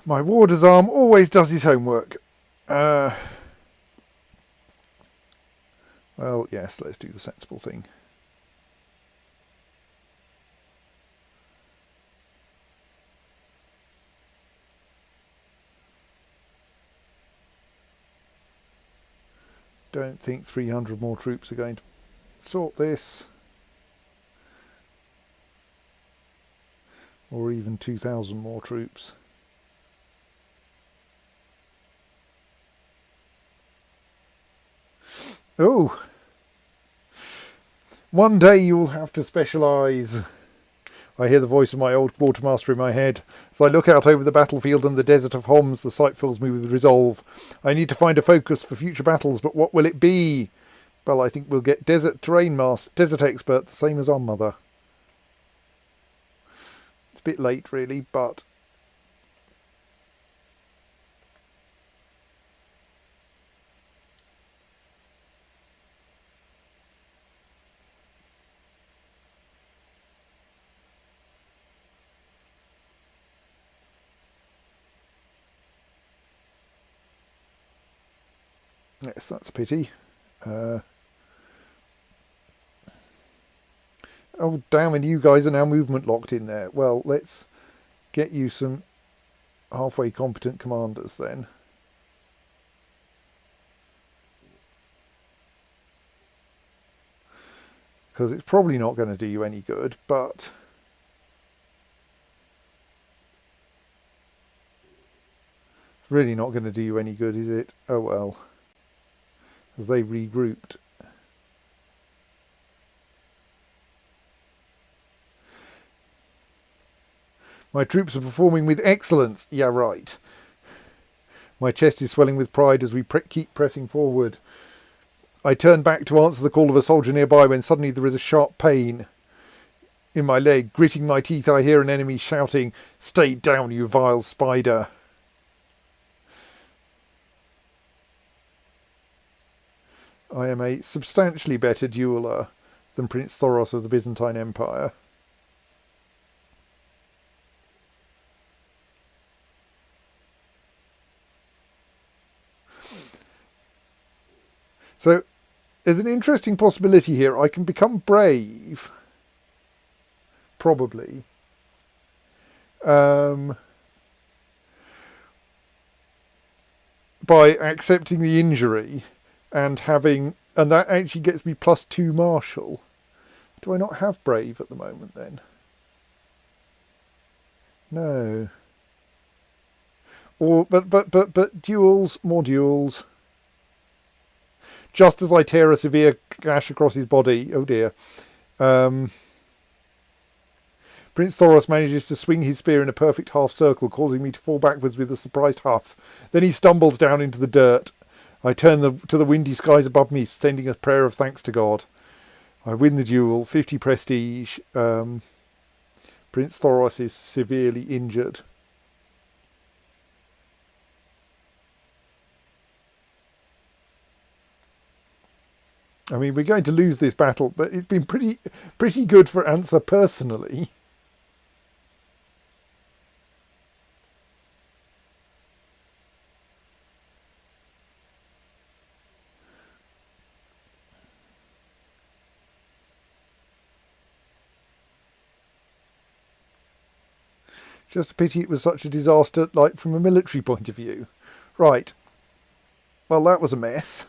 My warder's arm always does his homework. Well, yes, let's do the sensible thing. Don't think 300 more troops are going to sort this. Or even 2,000 more troops. Oh! One day you will have to specialise. I hear the voice of my old quartermaster in my head. As I look out over the battlefield and the desert of Homs, the sight fills me with resolve. I need to find a focus for future battles, but what will it be? Well, I think we'll get desert terrain desert expert, the same as our mother. It's a bit late, really, but... yes, that's a pity. Oh, damn, and you guys are now movement locked in there. Well, let's get you some halfway competent commanders then. Because it's probably not going to do you any good, but... it's really not going to do you any good, is it? Oh well. As they've regrouped. My troops are performing with excellence. Yeah, right. My chest is swelling with pride as we keep pressing forward. I turn back to answer the call of a soldier nearby when suddenly there is a sharp pain in my leg. Gritting my teeth, I hear an enemy shouting, "Stay down, you vile spider." I am a substantially better dueler than Prince Thoros of the Byzantine Empire. So, there's an interesting possibility here. I can become brave. Probably. By accepting the injury and having... and that actually gets me +2 martial. Do I not have brave at the moment then? No. Or but duels, more duels. Just as I tear a severe gash across his body, oh dear. Prince Thoros manages to swing his spear in a perfect half circle, causing me to fall backwards with a surprised huff. Then he stumbles down into the dirt. I turn to the windy skies above me, sending a prayer of thanks to God. I win the duel, 50 prestige. Prince Thoros is severely injured. I mean, we're going to lose this battle, but it's been pretty good for Answer personally. Just a pity it was such a disaster, like, from a military point of view. Right. Well, that was a mess.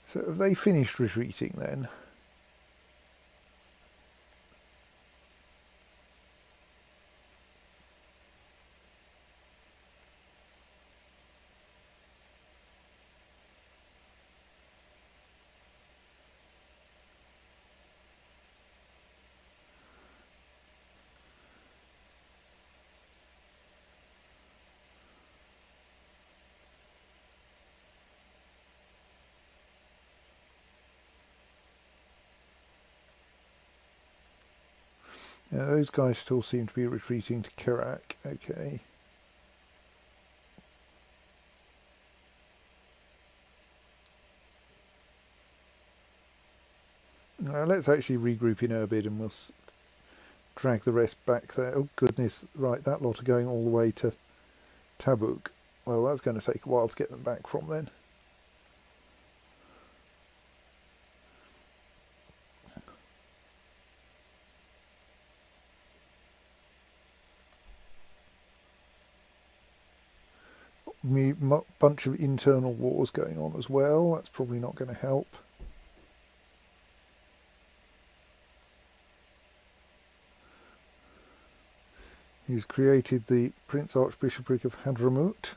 So have they finished retreating then? Yeah, those guys still seem to be retreating to Kirak. Okay. Let's actually regroup in Urbid and we'll drag the rest back there. Oh goodness, right, that lot are going all the way to Tabuk. Well, that's going to take a while to get them back from then. Bunch of internal wars going on as well. That's probably not going to help. He's created the Prince Archbishopric of Hadramut.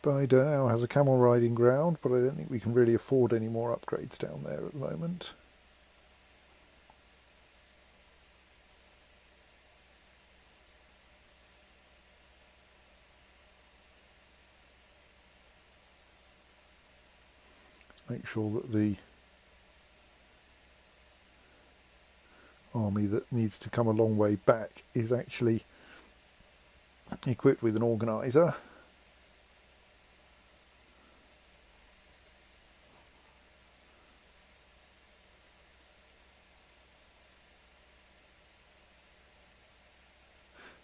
Baida now has a camel riding ground, but I don't think we can really afford any more upgrades down there at the moment. Let's make sure that the army that needs to come a long way back is actually equipped with an organiser.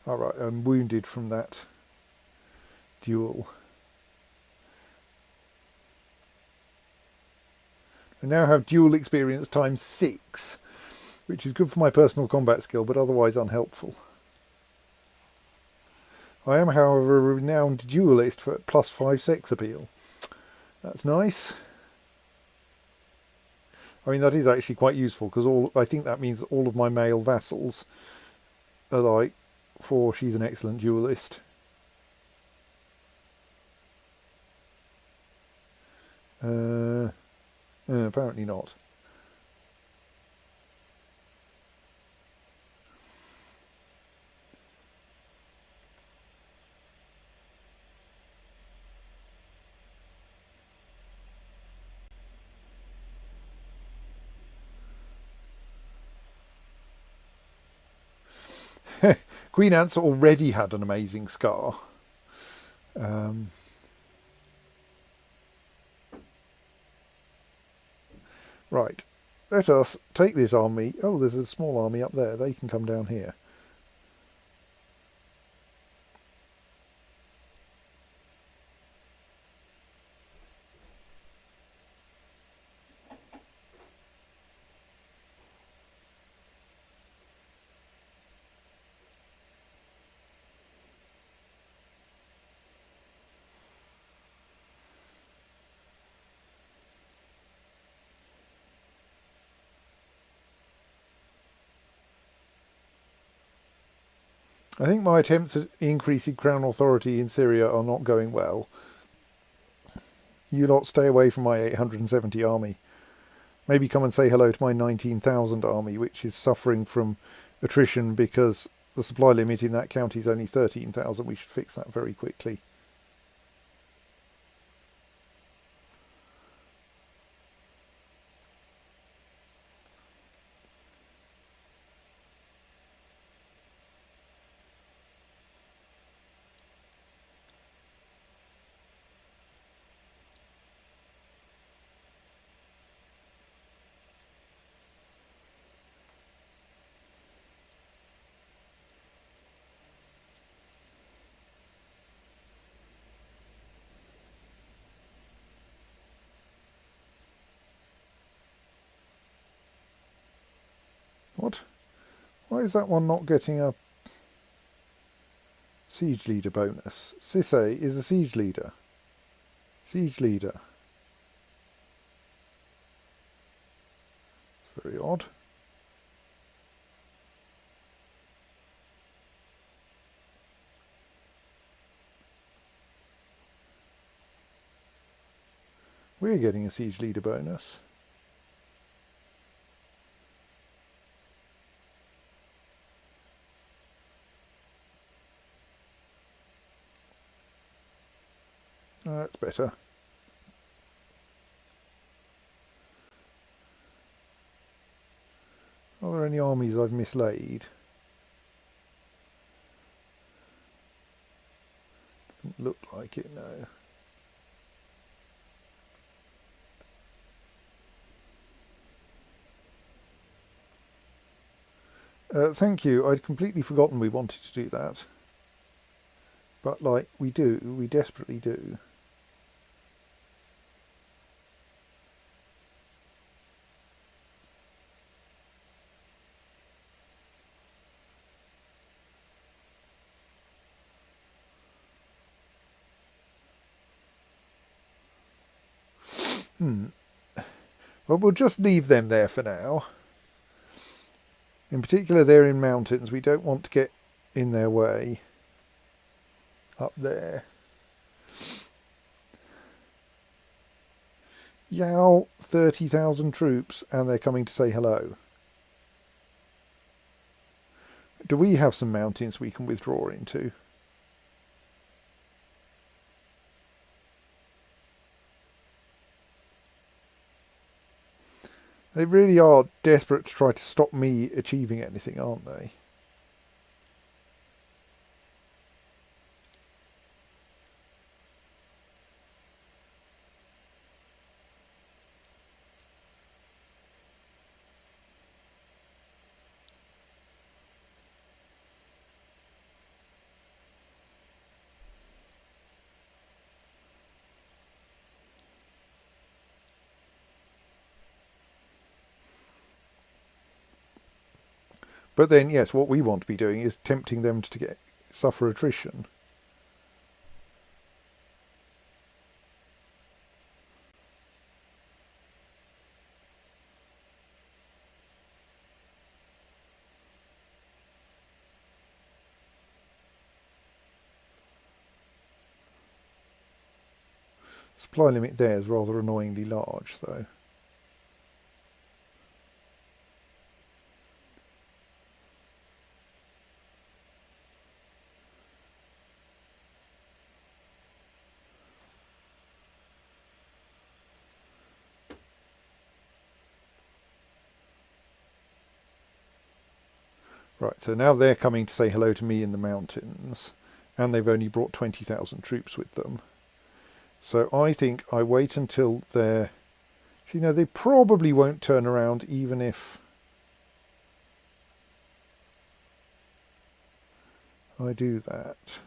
Alright, I'm wounded from that duel. I now have duel experience times 6, which is good for my personal combat skill, but otherwise unhelpful. I am, however, a renowned duelist for +5 sex appeal. That's nice. I mean, that is actually quite useful, because I think that means all of my male vassals are like, for she's an excellent duelist. Apparently not. Queen Ant's already had an amazing scar. Right, let us take this army. Oh, there's a small army up there. They can come down here. I think my attempts at increasing crown authority in Syria are not going well. You lot stay away from my 870 army. Maybe come and say hello to my 19,000 army, which is suffering from attrition because the supply limit in that county is only 13,000. We should fix that very quickly. What? Why is that one not getting a siege leader bonus? Sisse is a siege leader. Siege leader. It's very odd. We're getting a siege leader bonus. that's better. Are there any armies I've mislaid? Doesn't look like it, no. Thank you. I'd completely forgotten we wanted to do that. But, like, we do. We desperately do. Well, we'll just leave them there for now. In particular, they're in mountains. We don't want to get in their way up there. Yow, 30,000 troops, and they're coming to say hello. Do we have some mountains we can withdraw into? They really are desperate to try to stop me achieving anything, aren't they? But then, yes, what we want to be doing is tempting them to suffer attrition. Supply limit there is rather annoyingly large, though. Right, so now they're coming to say hello to me in the mountains, and they've only brought 20,000 troops with them. So I think I wait until they're... You know, they probably won't turn around even if I do that.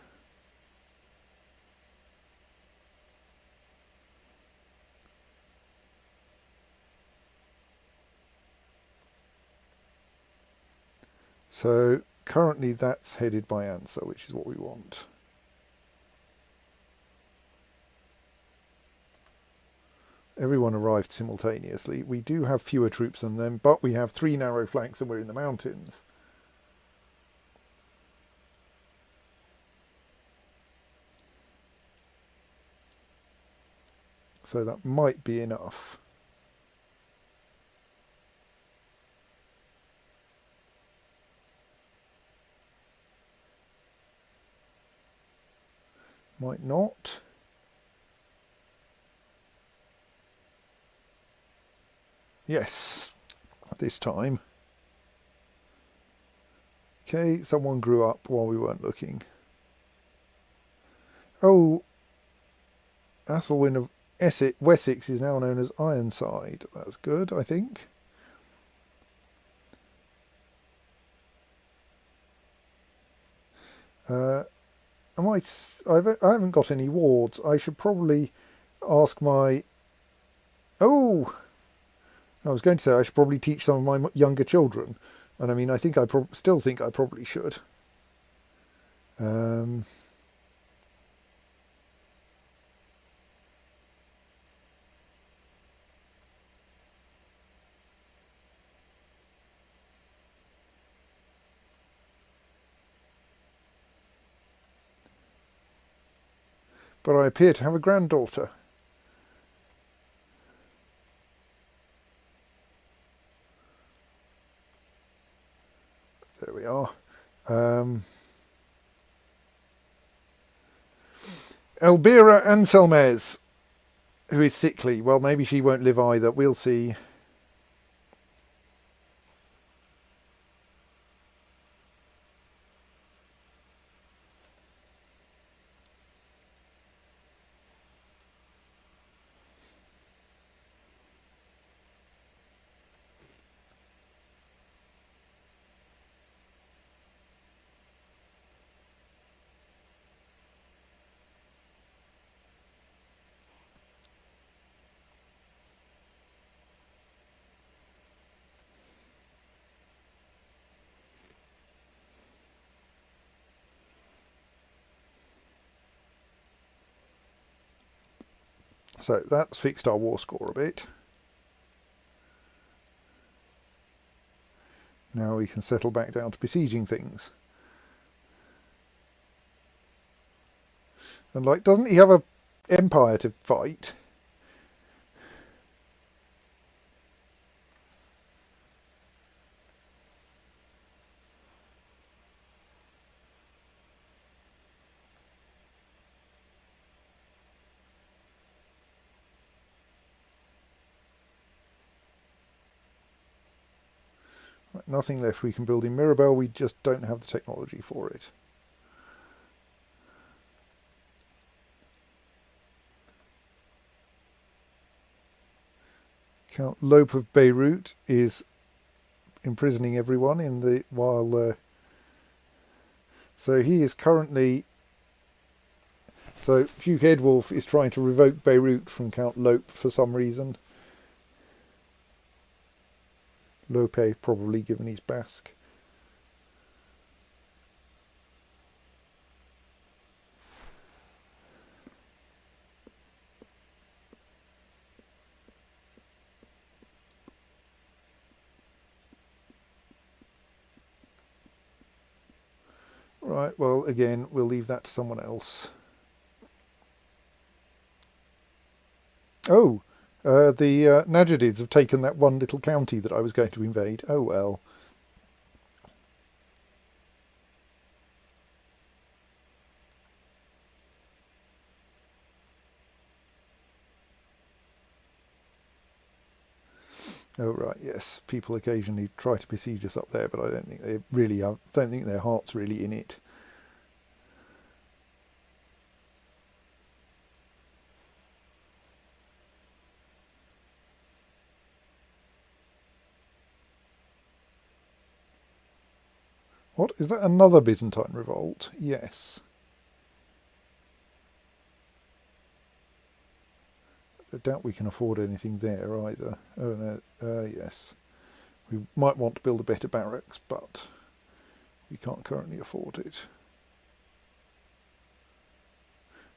So currently that's headed by answer, which is what we want. Everyone arrived simultaneously. We do have fewer troops than them, but we have 3 narrow flanks and we're in the mountains. So that might be enough. Might not. Yes, this time. Okay, someone grew up while we weren't looking. Oh, Athelwyn of Wessex is now known as Ironside. That's good, I think. I haven't got any wards. I should probably ask my... Oh! I was going to say I should probably teach some of my younger children. And I mean, I think still think I probably should. But I appear to have a granddaughter. There we are. Elvira Anselmes, who is sickly. Well, maybe she won't live either. We'll see. So that's fixed our war score a bit. Now we can settle back down to besieging things. And like, doesn't he have a empire to fight? Right, nothing left we can build in Mirabel. We just don't have the technology for it. Count Lope of Beirut is imprisoning everyone in the so he is currently, so Duke Edwulf is trying to revoke Beirut from Count Lope for some reason. Lope probably, given he's Basque. Right, well, again, we'll leave that to someone else. Oh, the Najadids have taken that one little county that I was going to invade. Oh, well. Oh, right, yes. People occasionally try to besiege us up there, but I don't think they really are. I don't think their heart's really in it. What? Is that another Byzantine revolt? Yes. I doubt we can afford anything there either. Oh, no. Yes. We might want to build a better barracks, but we can't currently afford it.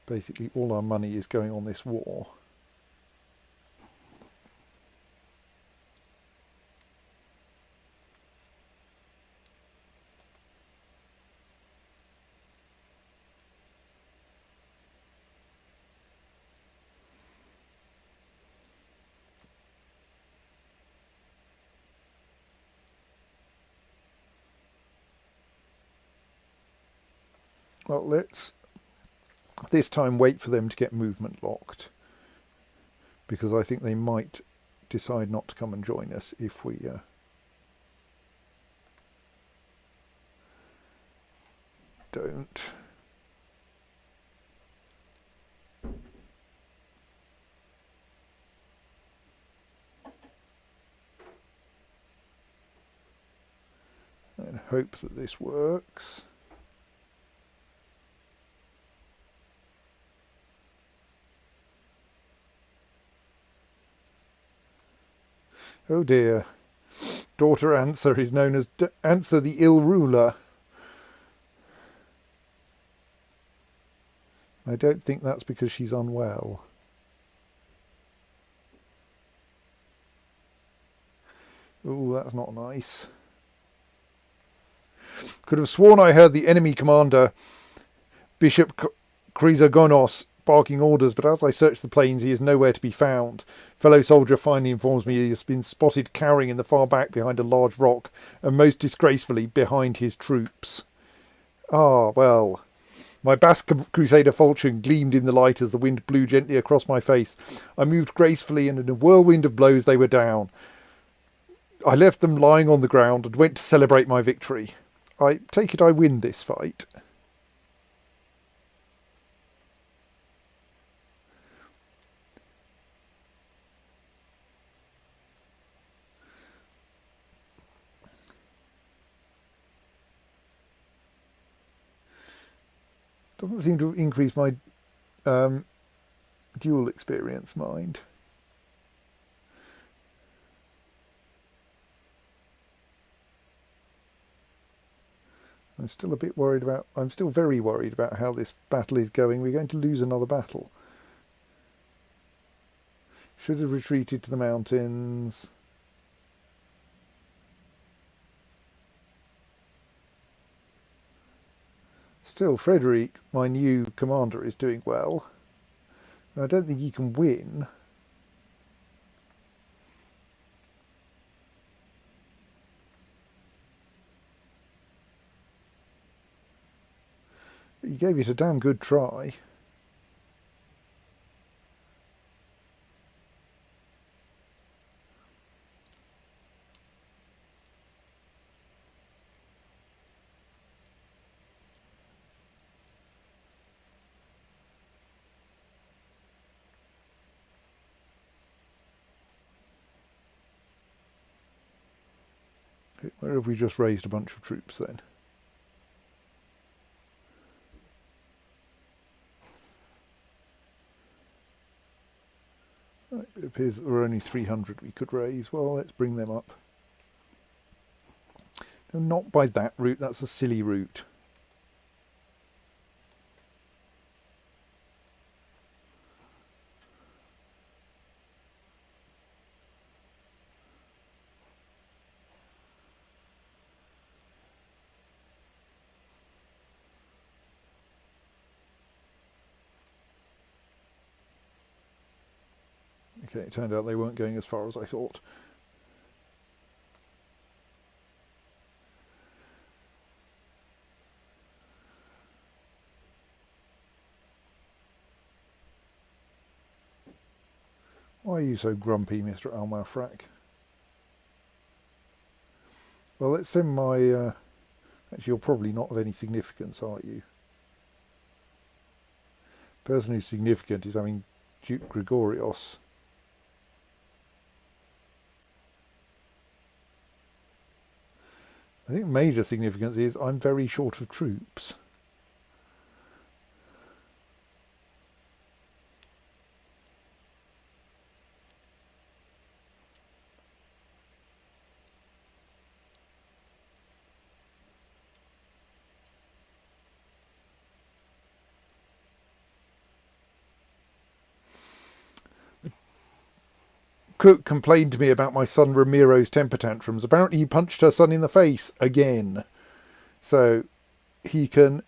Basically, all our money is going on this war. Well, let's this time wait for them to get movement locked, because I think they might decide not to come and join us if we don't. And hope that this works. Oh dear. Daughter Answer is known as Answer the Ill Ruler. I don't think that's because she's unwell. Oh, that's not nice. Could have sworn I heard the enemy commander, Bishop Chrysogonos, barking orders, but as I search the plains, he is nowhere to be found. Fellow soldier finally informs me he has been spotted cowering in the far back behind a large rock, and most disgracefully behind his troops. Ah, well, My Basque Crusader falchion gleamed in the light as the wind blew gently across my face. I moved gracefully, and in a whirlwind of blows they were down. I left them lying on the ground and went to celebrate my victory. I take it I win this fight. Doesn't seem to increase my dual experience, mind. I'm still very worried about how this battle is going. We're going to lose another battle. Should have retreated to the mountains. Still, Frederick, my new commander, is doing well. I don't think he can win. But he gave it a damn good try. Where have we just raised a bunch of troops then? Right, it appears that there are only 300 we could raise. Well, let's bring them up. No, not by that route. That's a silly route. Okay, it turned out they weren't going as far as I thought. Why are you so grumpy, Mr. Almafrak? Well, let's send my... actually, you're probably not of any significance, are you? The person who's significant is, Duke Gregorios. I think major significance is I'm very short of troops. Cook complained to me about my son Ramiro's temper tantrums. Apparently he punched her son in the face again. So he can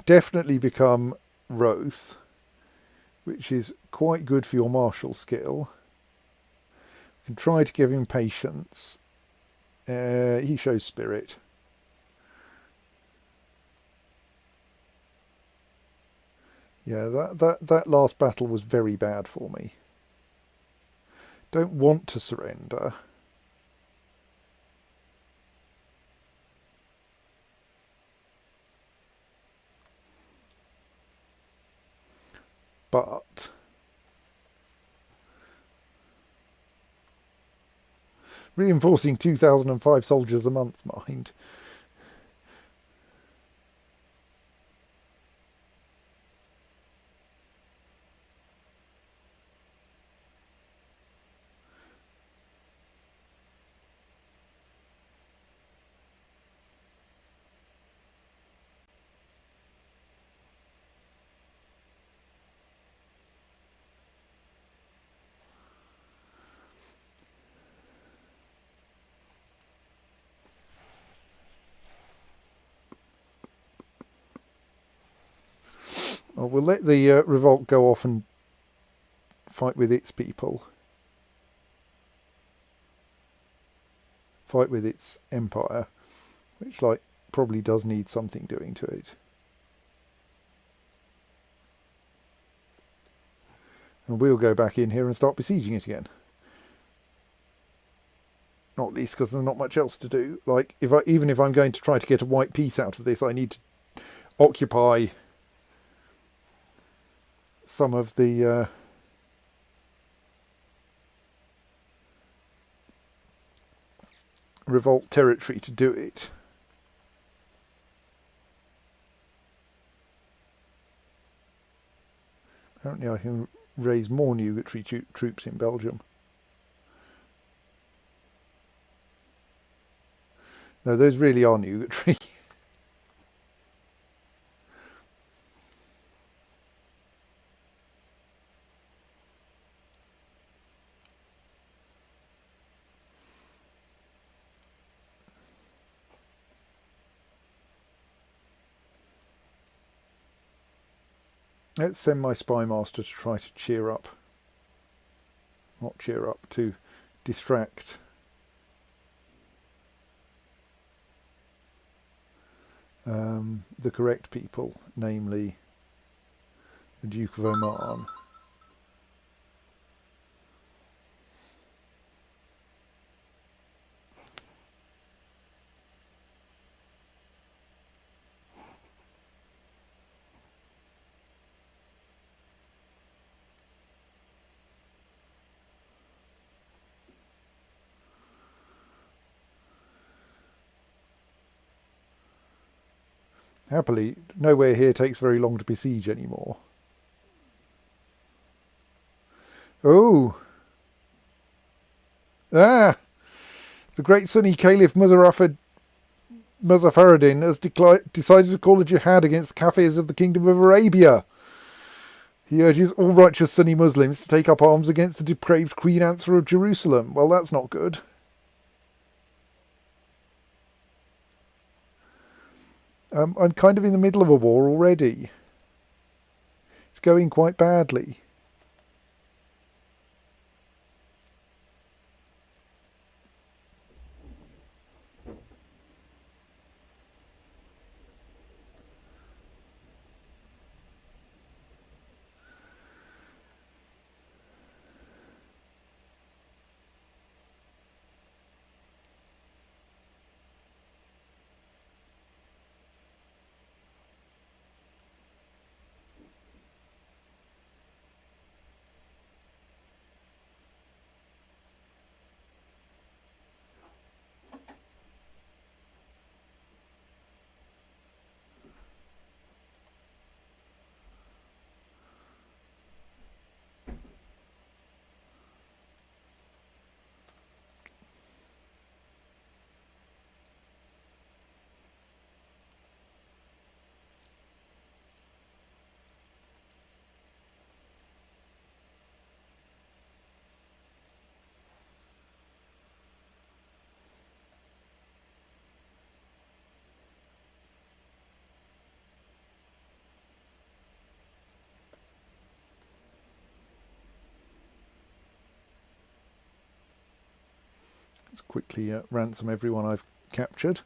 definitely become Roth, which is quite good for your martial skill. You can try to give him patience. He shows spirit. Yeah, that last battle was very bad for me. Don't want to surrender. But reinforcing 2005 soldiers a month, mind. Well, we'll let the revolt go off and fight with its people. Fight with its empire, which probably does need something doing to it. And we'll go back in here and start besieging it again. Not least because there's not much else to do. Like, even if I'm going to try to get a white piece out of this, I need to occupy some of the revolt territory to do it. Apparently I can raise more nugatory troops in Belgium. No, those really are nugatory. Let's send my spy master to try to cheer up. Not cheer up, to distract. The correct people, namely the Duke of Oman. Happily, nowhere here takes very long to besiege anymore. Oh! Ah! The great Sunni Caliph Muzaffaruddin has decided to call a jihad against the Kafirs of the Kingdom of Arabia. He urges all righteous Sunni Muslims to take up arms against the depraved Queen Answer of Jerusalem. Well, that's not good. I'm kind of in the middle of a war already. It's going quite badly. Let's quickly ransom everyone I've captured.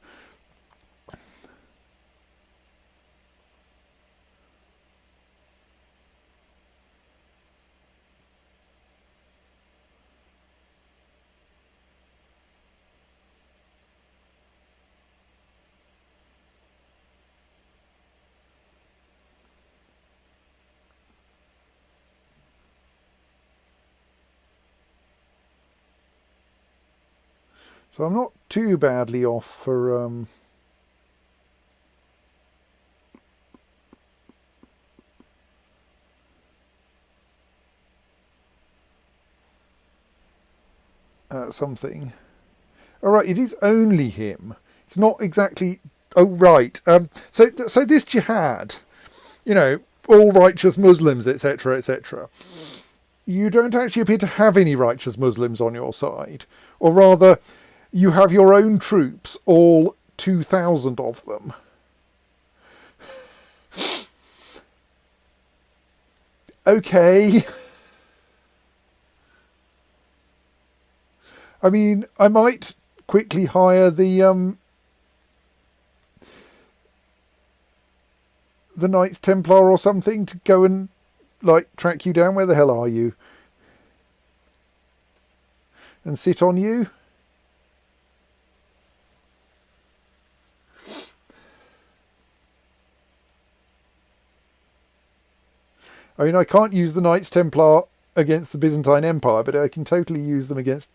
So I'm not too badly off for something. All right, it is only him. It's not exactly. Oh right. So this jihad, you know, all righteous Muslims, etc., etc. You don't actually appear to have any righteous Muslims on your side, or rather, you have your own troops, all 2,000 of them. Okay. I mean, I might quickly hire the Knights Templar or something to go and like track you down. Where the hell are you? And sit on you? I mean, I can't use the Knights Templar against the Byzantine Empire, but I can totally use them against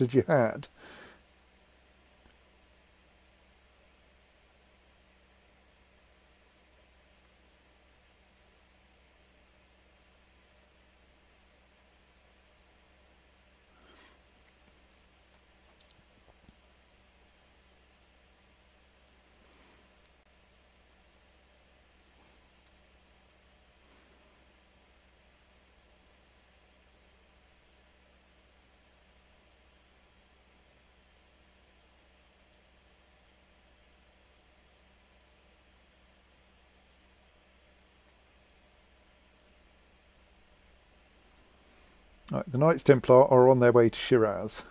a jihad. Right, the Knights Templar are on their way to Shiraz.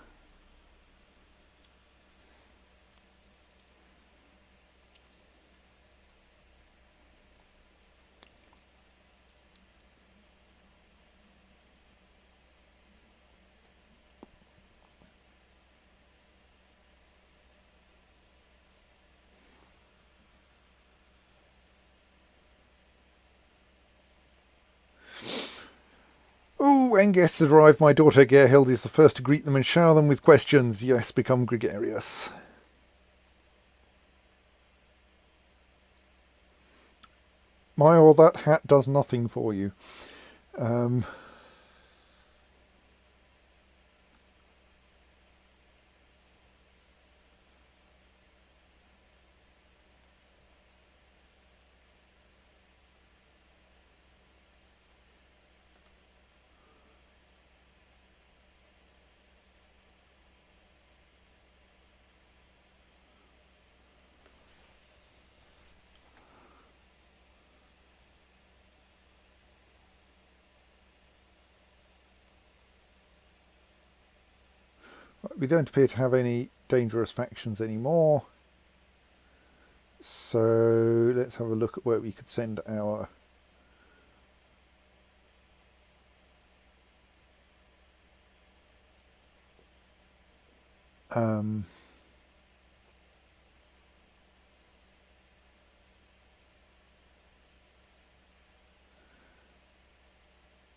Oh, when guests arrive, my daughter Gerhild is the first to greet them and shower them with questions. Yes, become gregarious. My, that hat does nothing for you. We don't appear to have any dangerous factions anymore. So let's have a look at where we could send our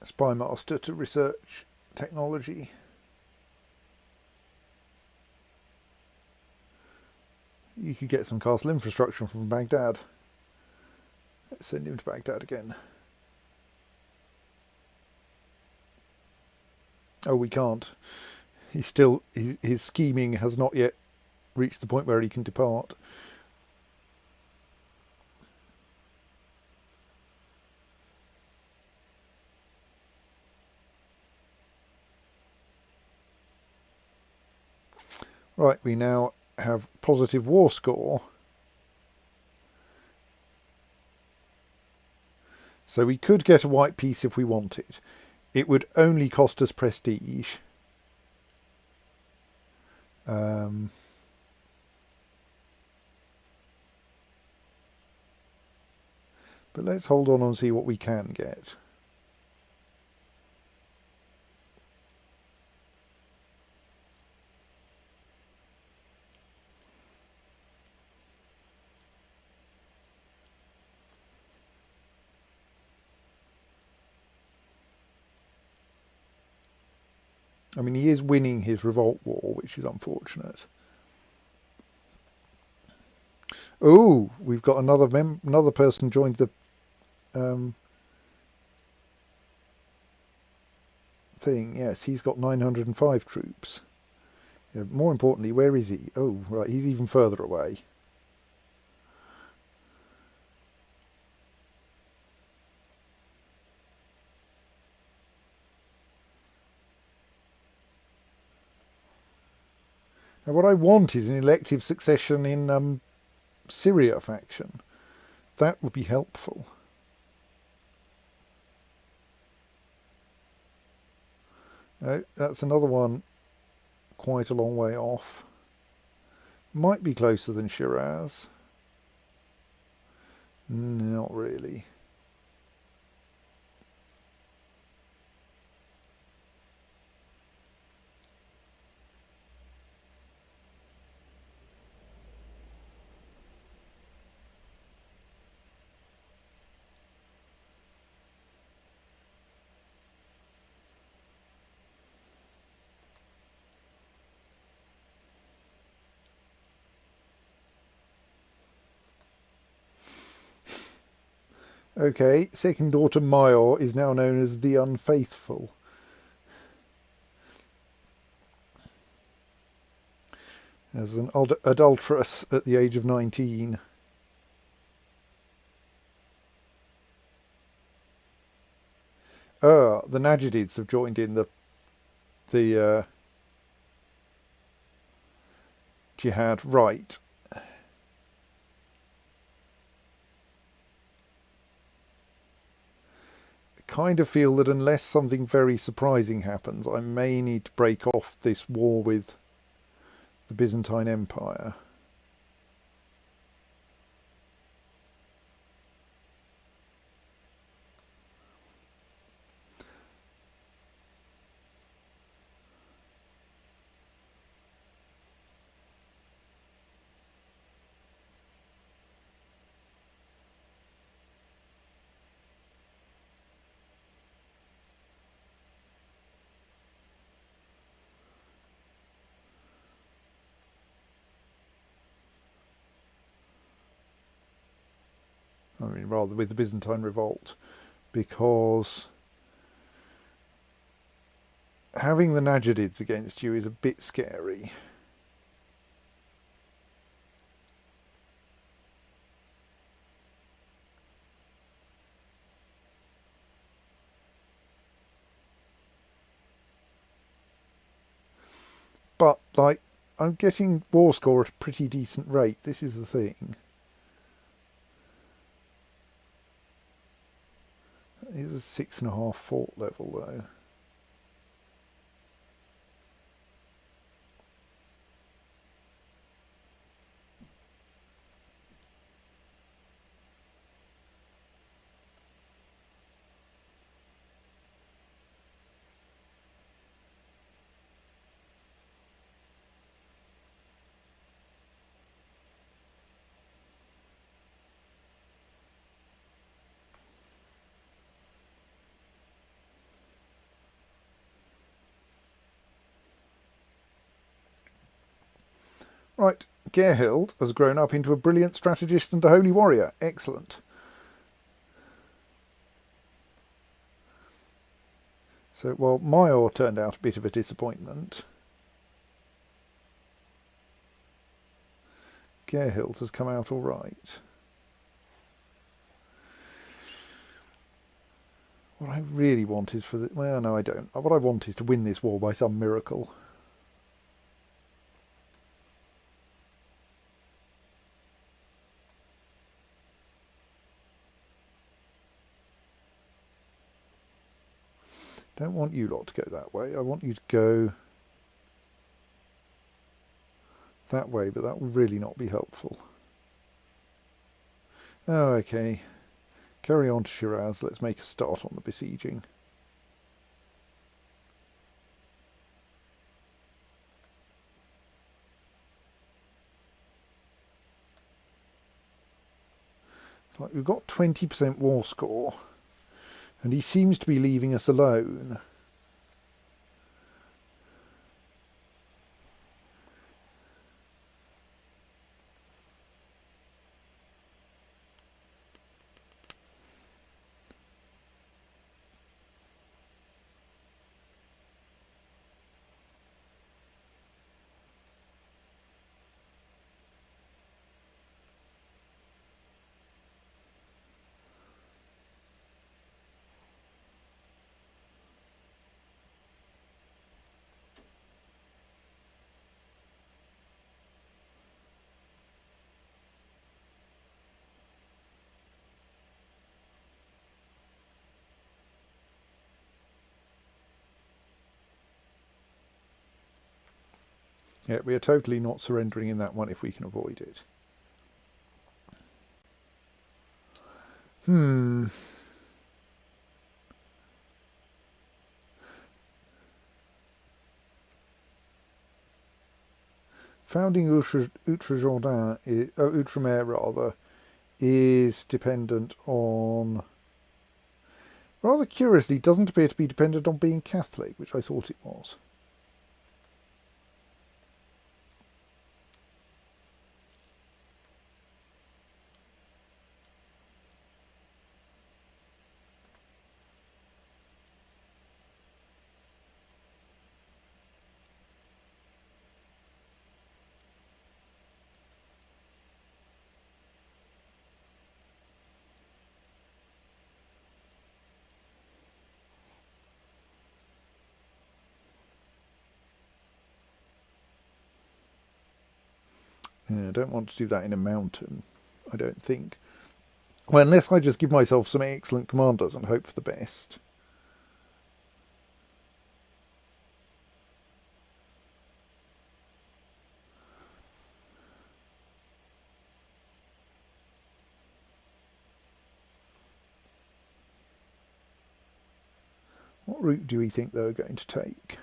spy master to research technology. You could get some castle infrastructure from Baghdad. Let's send him to Baghdad again. Oh, we can't. He's still, his scheming has not yet reached the point where he can depart. Right, we now have positive war score. So we could get a white piece if we wanted. It would only cost us prestige. But let's hold on and see what we can get. I mean, he is winning his revolt war, which is unfortunate. Oh, we've got another person joined the thing. Yes, he's got 905 troops. Yeah, more importantly, where is he? Oh, right, he's even further away. Now, what I want is an elective succession in Syria faction. That would be helpful. No, that's another one quite a long way off. Might be closer than Shiraz. Not really. Okay, second daughter Mayor is now known as the Unfaithful. As an adulteress at the age of 19. The Najidids have joined in the jihad. Right. Kind of feel that unless something very surprising happens, I may need to break off this war with the Byzantine Empire. I mean, rather with the Byzantine revolt, because having the Najidids against you is a bit scary. But, like, I'm getting war score at a pretty decent rate. This is the thing. It is a 6.5 fort level, though. Right, Gerhild has grown up into a brilliant strategist and a holy warrior. Excellent. So, well, Mayor turned out a bit of a disappointment. Gerhild has come out all right. What I really want is for the... Well, no, I don't. What I want is to win this war by some miracle. Don't want you lot to go that way. I want you to go that way, but that will really not be helpful. Oh, okay. Carry on to Shiraz. Let's make a start on the besieging. It's like we've got 20% war score, and he seems to be leaving us alone. Yeah, we are totally not surrendering in that one if we can avoid it. Founding Outremer rather, is dependent on... Rather curiously, doesn't appear to be dependent on being Catholic, which I thought it was. Yeah, I don't want to do that in a mountain, I don't think. Well, unless I just give myself some excellent commanders and hope for the best. What route do we think they were going to take?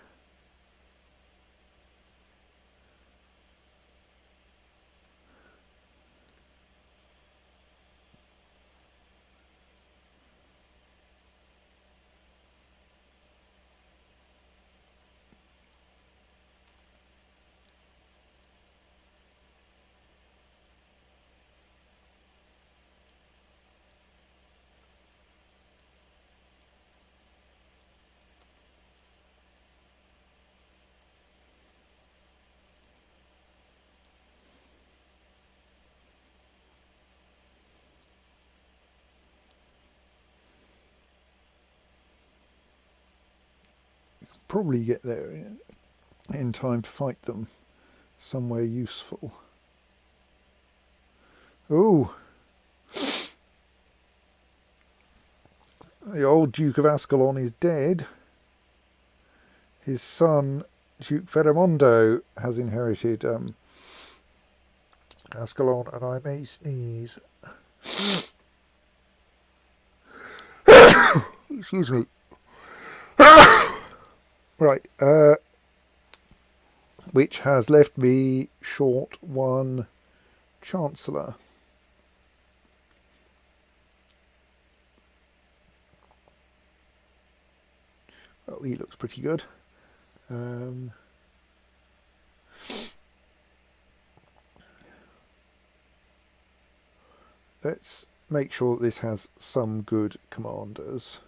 Probably get there in time to fight them somewhere useful. Oh, the old Duke of Ascalon is dead. His son, Duke Ferramondo, has inherited Ascalon, and I may sneeze. Excuse me. Right, which has left me short one Chancellor. Well, he looks pretty good. Let's make sure that this has some good commanders.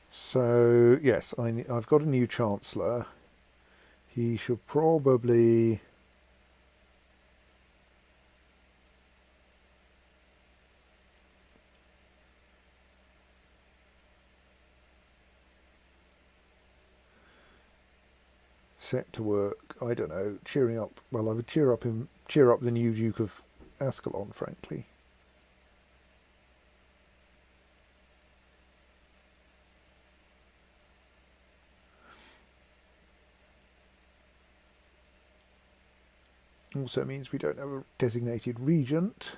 So, yes, I've got a new Chancellor. He should probably... set to work, I don't know, cheering up... Well, I would cheer up the new Duke of Ascalon, frankly. Also means we don't have a designated regent.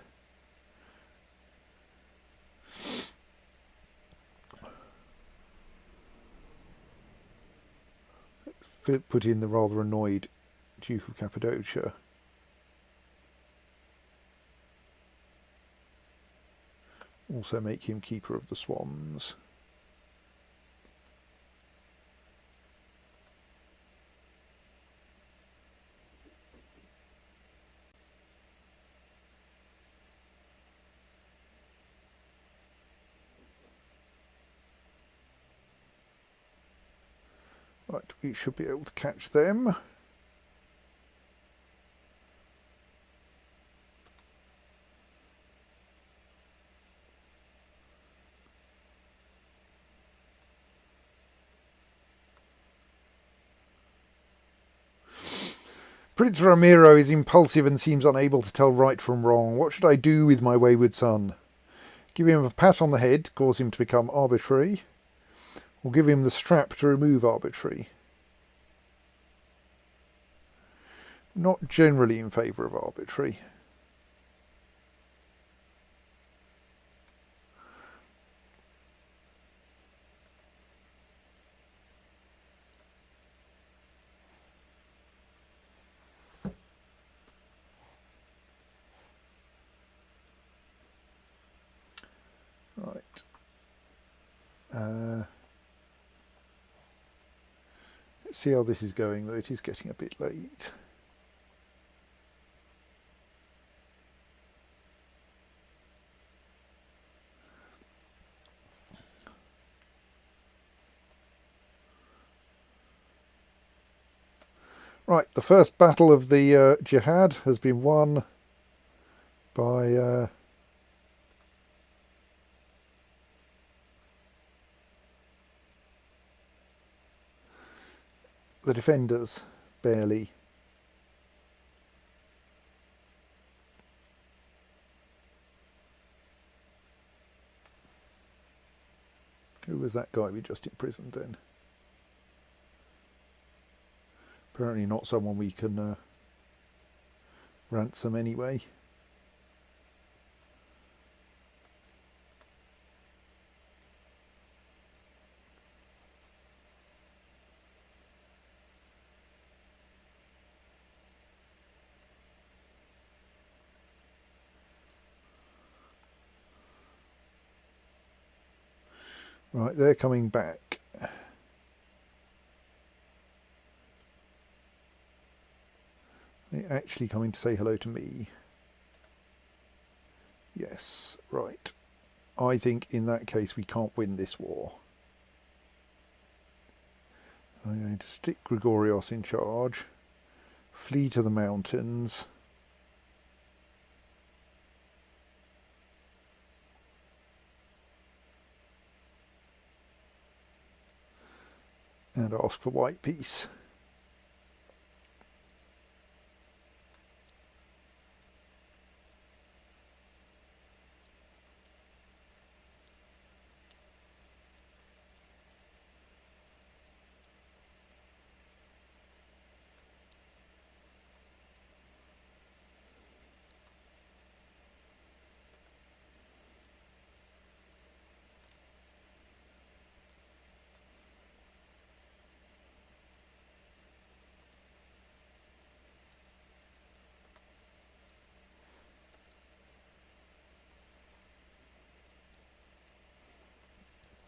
Put in the rather annoyed Duke of Cappadocia. Also make him Keeper of the Swans. Right, we should be able to catch them. Prince Ramiro is impulsive and seems unable to tell right from wrong. What should I do with my wayward son? Give him a pat on the head to cause him to become arbitrary, or give him the strap to remove arbitrary? Not generally in favour of arbitrary. Right. Let's see how this is going, though it is getting a bit late. Right, the first battle of the jihad has been won. by the defenders, barely. Who was that guy we just imprisoned then? Apparently not someone we can ransom anyway. Right, they're coming back. They're actually coming to say hello to me. Yes, right. I think in that case we can't win this war. I'm going to stick Gregorios in charge. Flee to the mountains. And ask for white peace.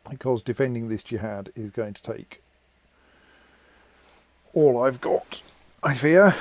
Because defending this jihad is going to take all I've got, I fear.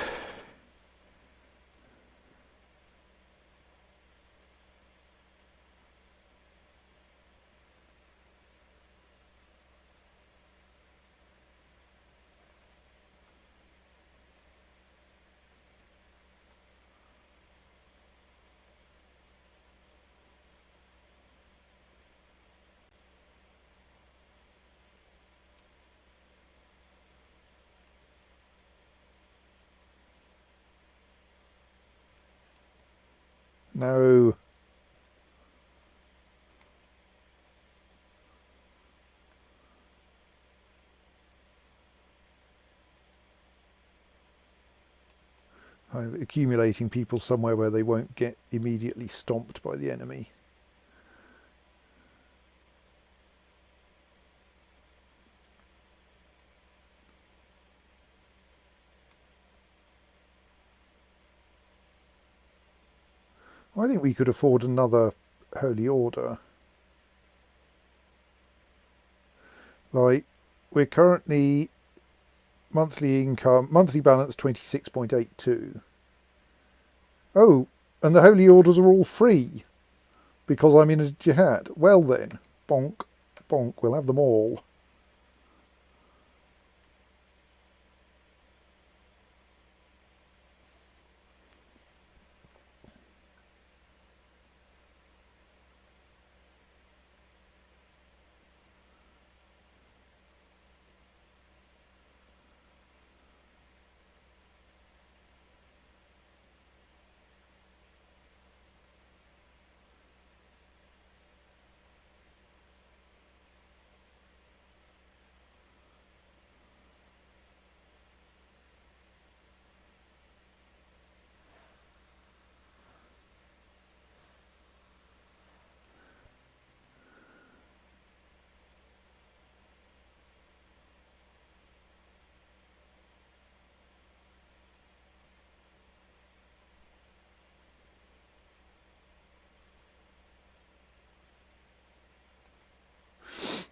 No. I'm accumulating people somewhere where they won't get immediately stomped by the enemy. I think we could afford another Holy Order. Like, we're currently monthly income, monthly balance 26.82. Oh, and the Holy Orders are all free because I'm in a jihad. Well then, bonk, bonk, we'll have them all.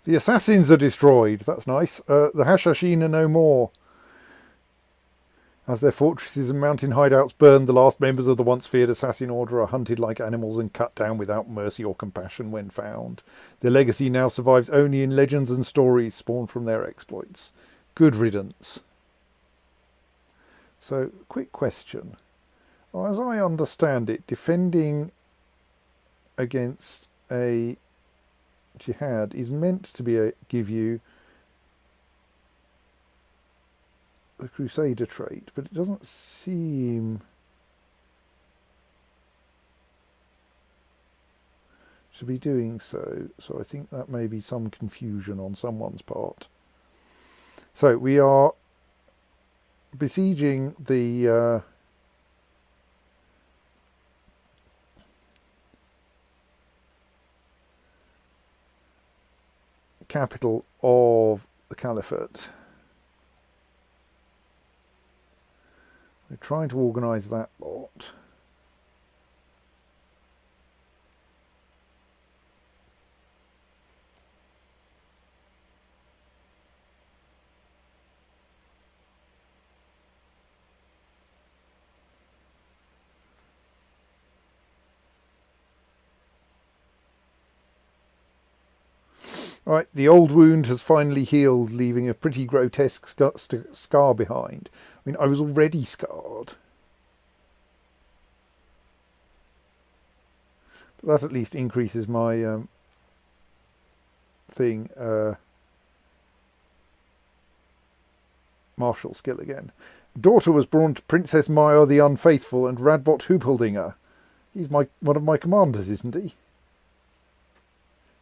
The assassins are destroyed. That's nice. The Hashashin are no more. As their fortresses and mountain hideouts burned, the last members of the once feared assassin order are hunted like animals and cut down without mercy or compassion when found. Their legacy now survives only in legends and stories spawned from their exploits. Good riddance. So, quick question. Well, as I understand it, defending against a jihad is meant to be give you the Crusader trait, but it doesn't seem to be doing so. So I think that may be some confusion on someone's part. So we are besieging the capital of the Caliphate. We're trying to organise that lot. Right, the old wound has finally healed, leaving a pretty grotesque scar behind. I mean, I was already scarred. But that at least increases my martial skill again. Daughter was born to Princess Maya the Unfaithful and Radbot Hoopeldinger. He's one of my commanders, isn't he?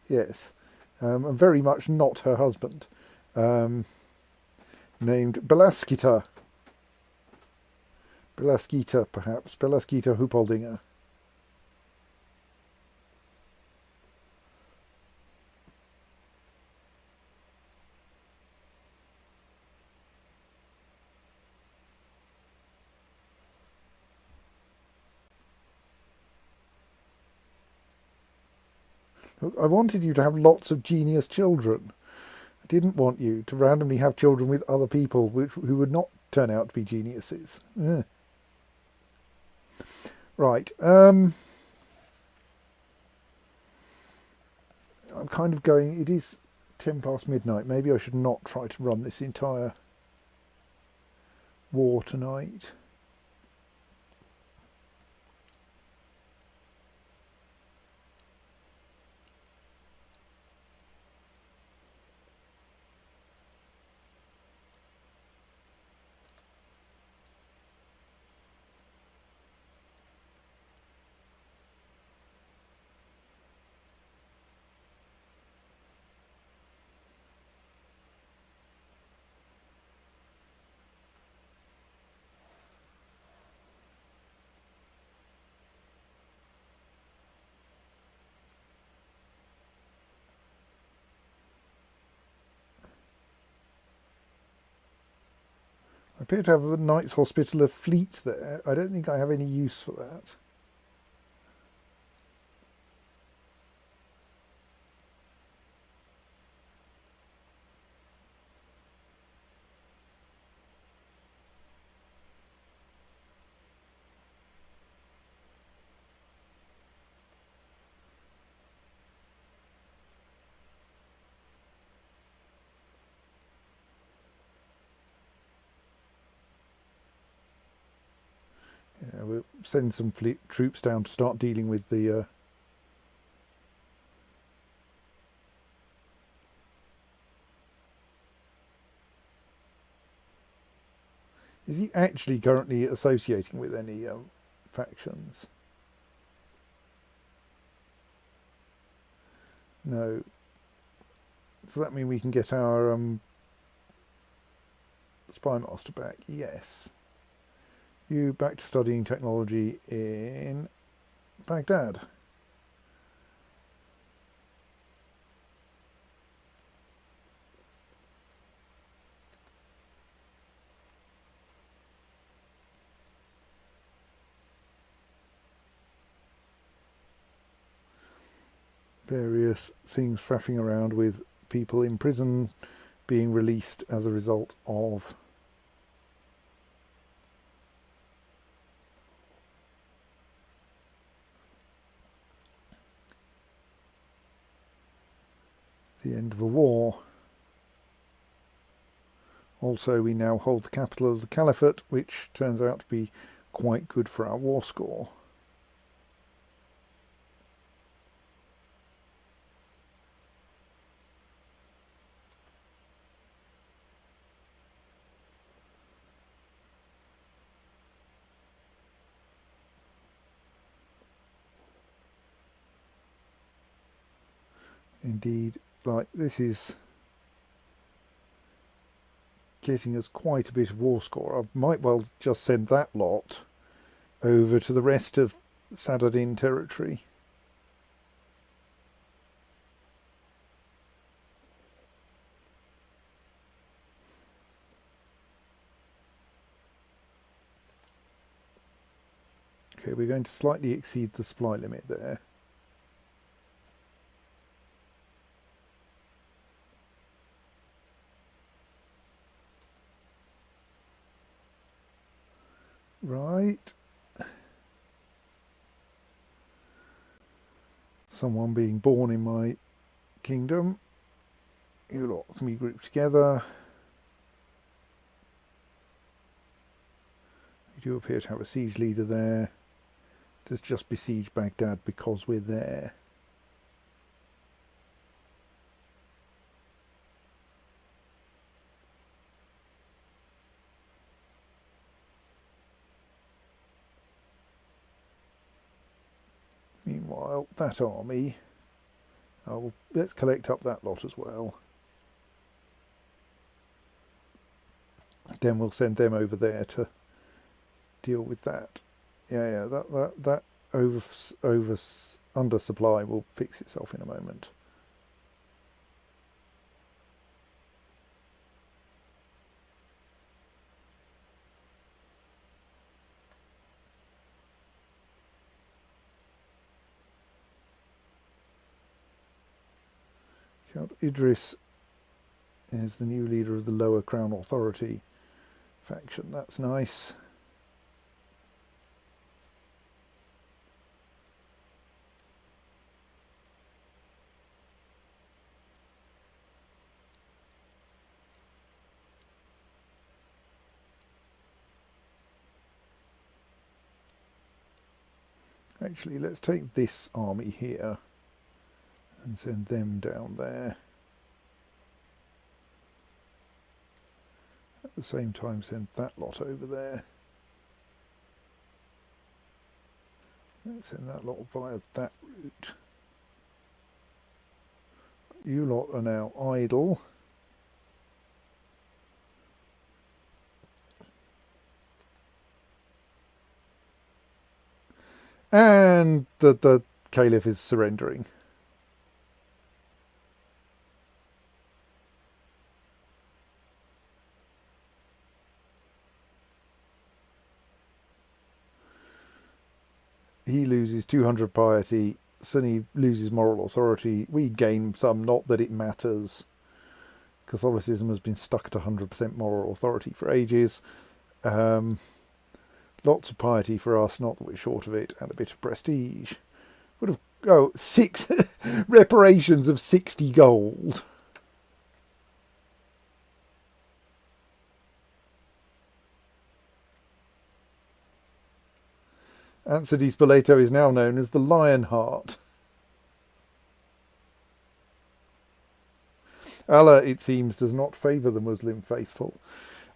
Yes. And very much not her husband. Named Belaskita. Belaskita, perhaps. Belaskita Hoopeldinger. Look, I wanted you to have lots of genius children. I didn't want you to randomly have children with other people who would not turn out to be geniuses. Ugh. Right. I'm kind of going... It is 10 past midnight. Maybe I should not try to run this entire war tonight. I appear to have the Knights Hospitaller fleet there. I don't think I have any use for that. Yeah, we'll send some fleet troops down to start dealing with the... Is he actually currently associating with any factions? No. Does that mean we can get our Spy Master back? Yes. You back to studying technology in Baghdad. Various things faffing around with people in prison being released as a result of the end of the war. Also, we now hold the capital of the Caliphate, which turns out to be quite good for our war score. Indeed, like this is getting us quite a bit of war score. I might well just send that lot over to the rest of Sadadin territory. Okay, we're going to slightly exceed the supply limit there. Right. Someone being born in my kingdom. You lot can be grouped together. We do appear to have a siege leader there. Does just besiege Baghdad because we're there. Meanwhile, that army, let's collect up that lot as well. Then we'll send them over there to deal with that. Yeah, that under supply will fix itself in a moment. Count Idris is the new leader of the Lower Crown Authority faction. That's nice. Actually, let's take this army here and send them down there. At the same time, send that lot over there. Let's send that lot via that route. You lot are now idle. And the Caliph is surrendering. He loses 200 piety. Sunni loses moral authority. We gain some, not that it matters. Catholicism has been stuck at 100% moral authority for ages. Lots of piety for us, not that we're short of it, and a bit of prestige. Would have, 6 reparations of 60 gold. Ansadi Spoleto is now known as the Lionheart. Allah, it seems, does not favour the Muslim faithful.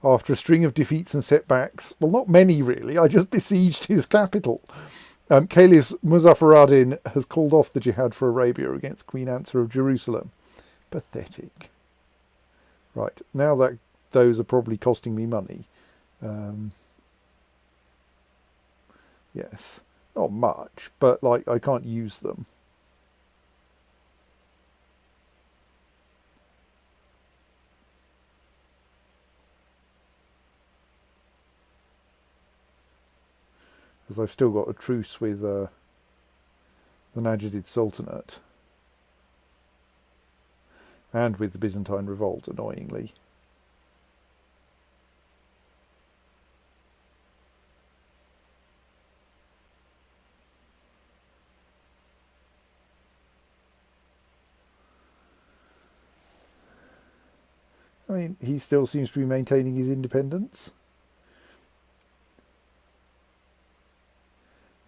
After a string of defeats and setbacks, well, not many really, I just besieged his capital. Caliph Muzaffar ad-Din has called off the jihad for Arabia against Queen Ansar of Jerusalem. Pathetic. Right, now that those are probably costing me money. Yes, not much, but like I can't use them. Because I've still got a truce with the Najdid Sultanate and with the Byzantine revolt, annoyingly. I mean, he still seems to be maintaining his independence.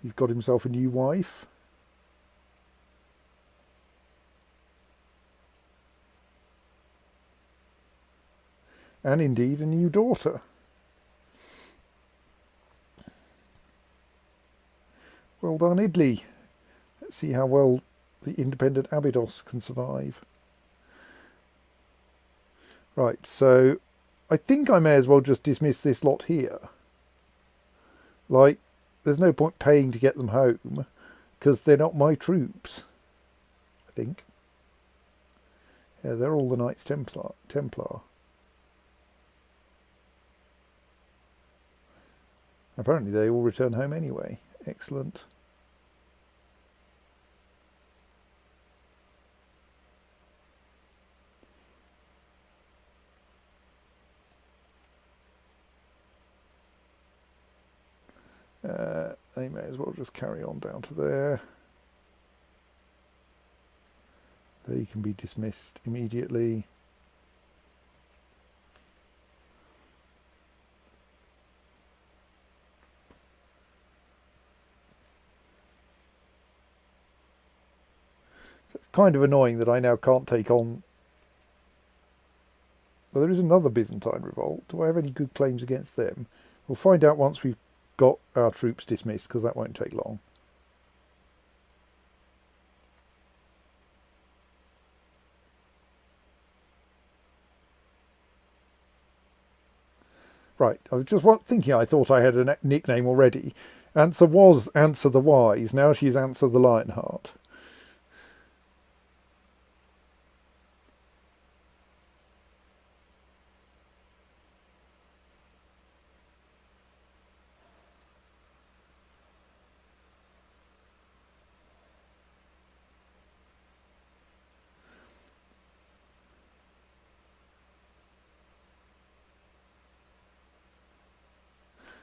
He's got himself a new wife. And indeed a new daughter. Well done, Idley. Let's see how well the independent Abydos can survive. Right, so I think I may as well just dismiss this lot here. Like, there's no point paying to get them home, because they're not my troops, I think. Yeah, they're all the Knights Templar. Apparently they all return home anyway. Excellent. They may as well just carry on down to there. They can be dismissed immediately. So it's kind of annoying that I now can't take on... Well, there is another Byzantine revolt. Do I have any good claims against them? We'll find out once we've got our troops dismissed, because that won't take long. Right, I was just thinking I thought I had a nickname already. Answer was Answer the Wise, now she's Answer the Lionheart.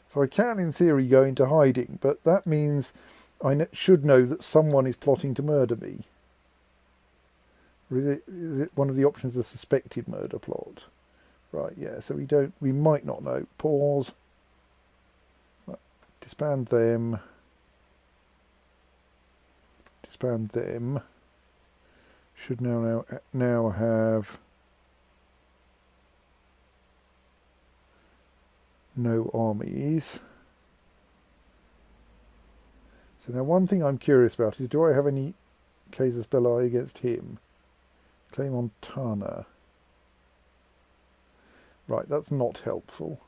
So I can, in theory, go into hiding, but that means I should know that someone is plotting to murder me. Or is it one of the options a suspected murder plot? Right, yeah, so we might not know. Pause. Right, disband them. Disband them. Should now have no armies. So now one thing I'm curious about is, do I have any casus belli against him? Claim on Tana. Right, that's not helpful.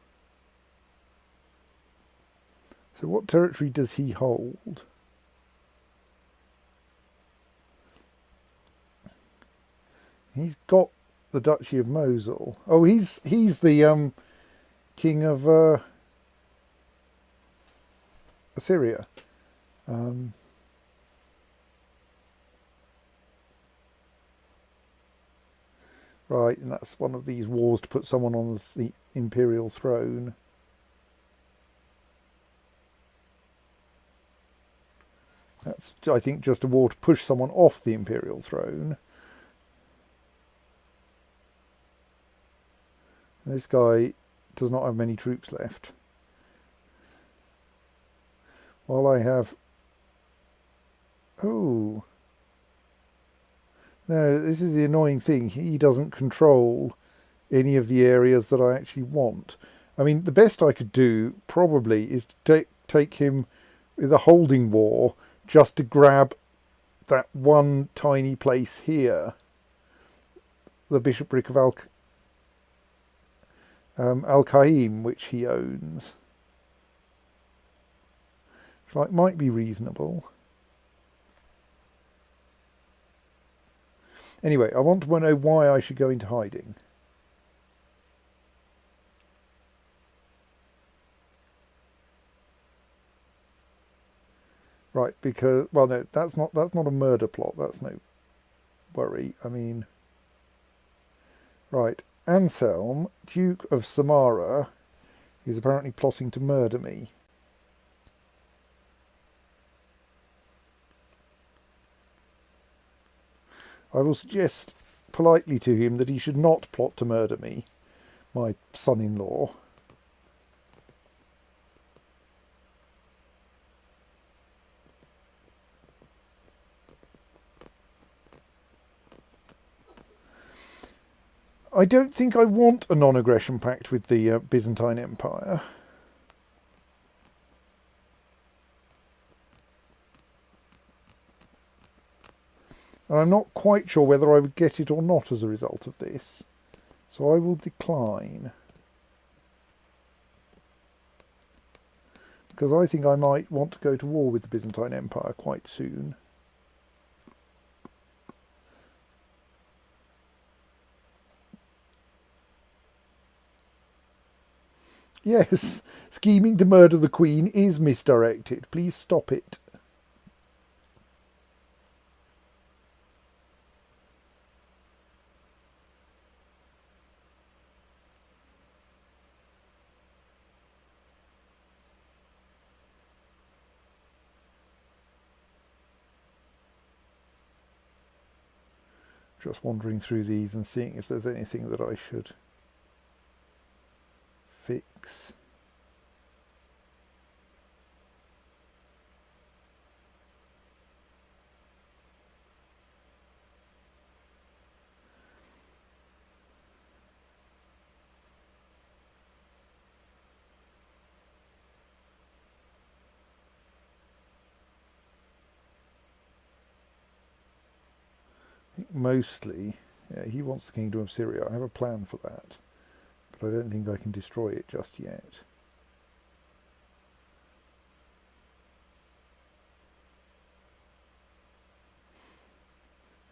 So what territory does he hold? He's got the Duchy of Mosul. Oh, he's the king of Assyria. Right, and that's one of these wars to put someone on the imperial throne. That's, I think, just a war to push someone off the imperial throne. This guy does not have many troops left. While I have... Oh. No, this is the annoying thing. He doesn't control any of the areas that I actually want. I mean, the best I could do probably is to take him with a holding war just to grab that one tiny place here. The bishopric of Al-Qaim, which he owns. So it might be reasonable. Anyway, I want to know why I should go into hiding. Right, because, well, no, that's not a murder plot. That's no worry. I mean, right, Anselm, Duke of Samara, is apparently plotting to murder me. I will suggest politely to him that he should not plot to murder me, my son-in-law. I don't think I want a non-aggression pact with the Byzantine Empire. And I'm not quite sure whether I would get it or not as a result of this. So I will decline. Because I think I might want to go to war with the Byzantine Empire quite soon. Yes, scheming to murder the Queen is misdirected. Please stop it. Just wandering through these and seeing if there's anything that I should fix. I think mostly, yeah, he wants the Kingdom of Syria. I have a plan for that, but I don't think I can destroy it just yet.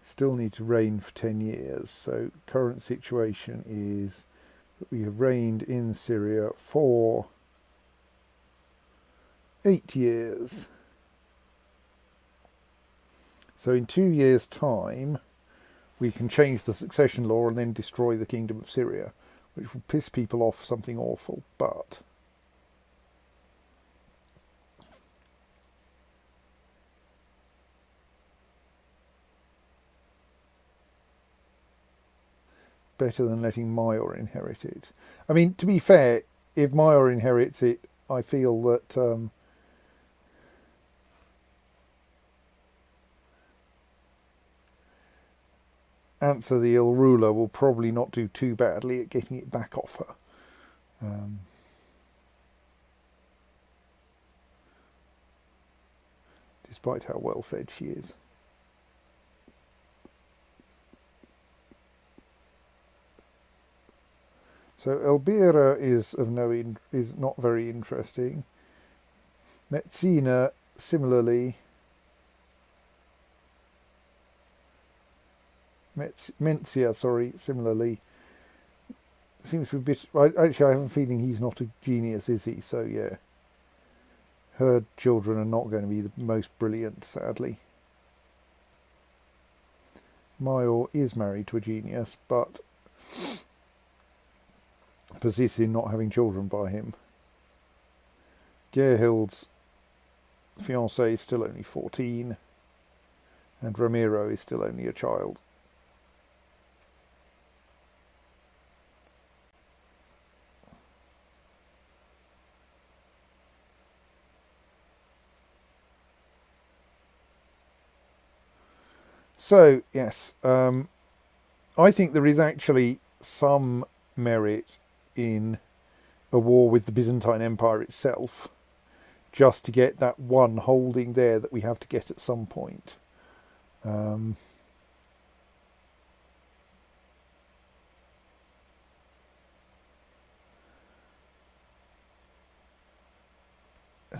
Still need to reign for 10 years, so current situation is that we have reigned in Syria for 8 years. So in 2 years' time, we can change the succession law and then destroy the Kingdom of Syria, which will piss people off something awful, but better than letting Mayor inherit it. I mean, to be fair, if Mayor inherits it, I feel that Answer the Ill Ruler will probably not do too badly at getting it back off her. Despite how well fed she is. So Elbira is not very interesting. Messina similarly. Mencia, similarly. Seems to be a bit... Actually, I have a feeling he's not a genius, is he? So, yeah. Her children are not going to be the most brilliant, sadly. Mayor is married to a genius, but persists in not having children by him. Gerhild's fiancée is still only 14, and Ramiro is still only a child. So, yes, I think there is actually some merit in a war with the Byzantine Empire itself, just to get that one holding there that we have to get at some point. There's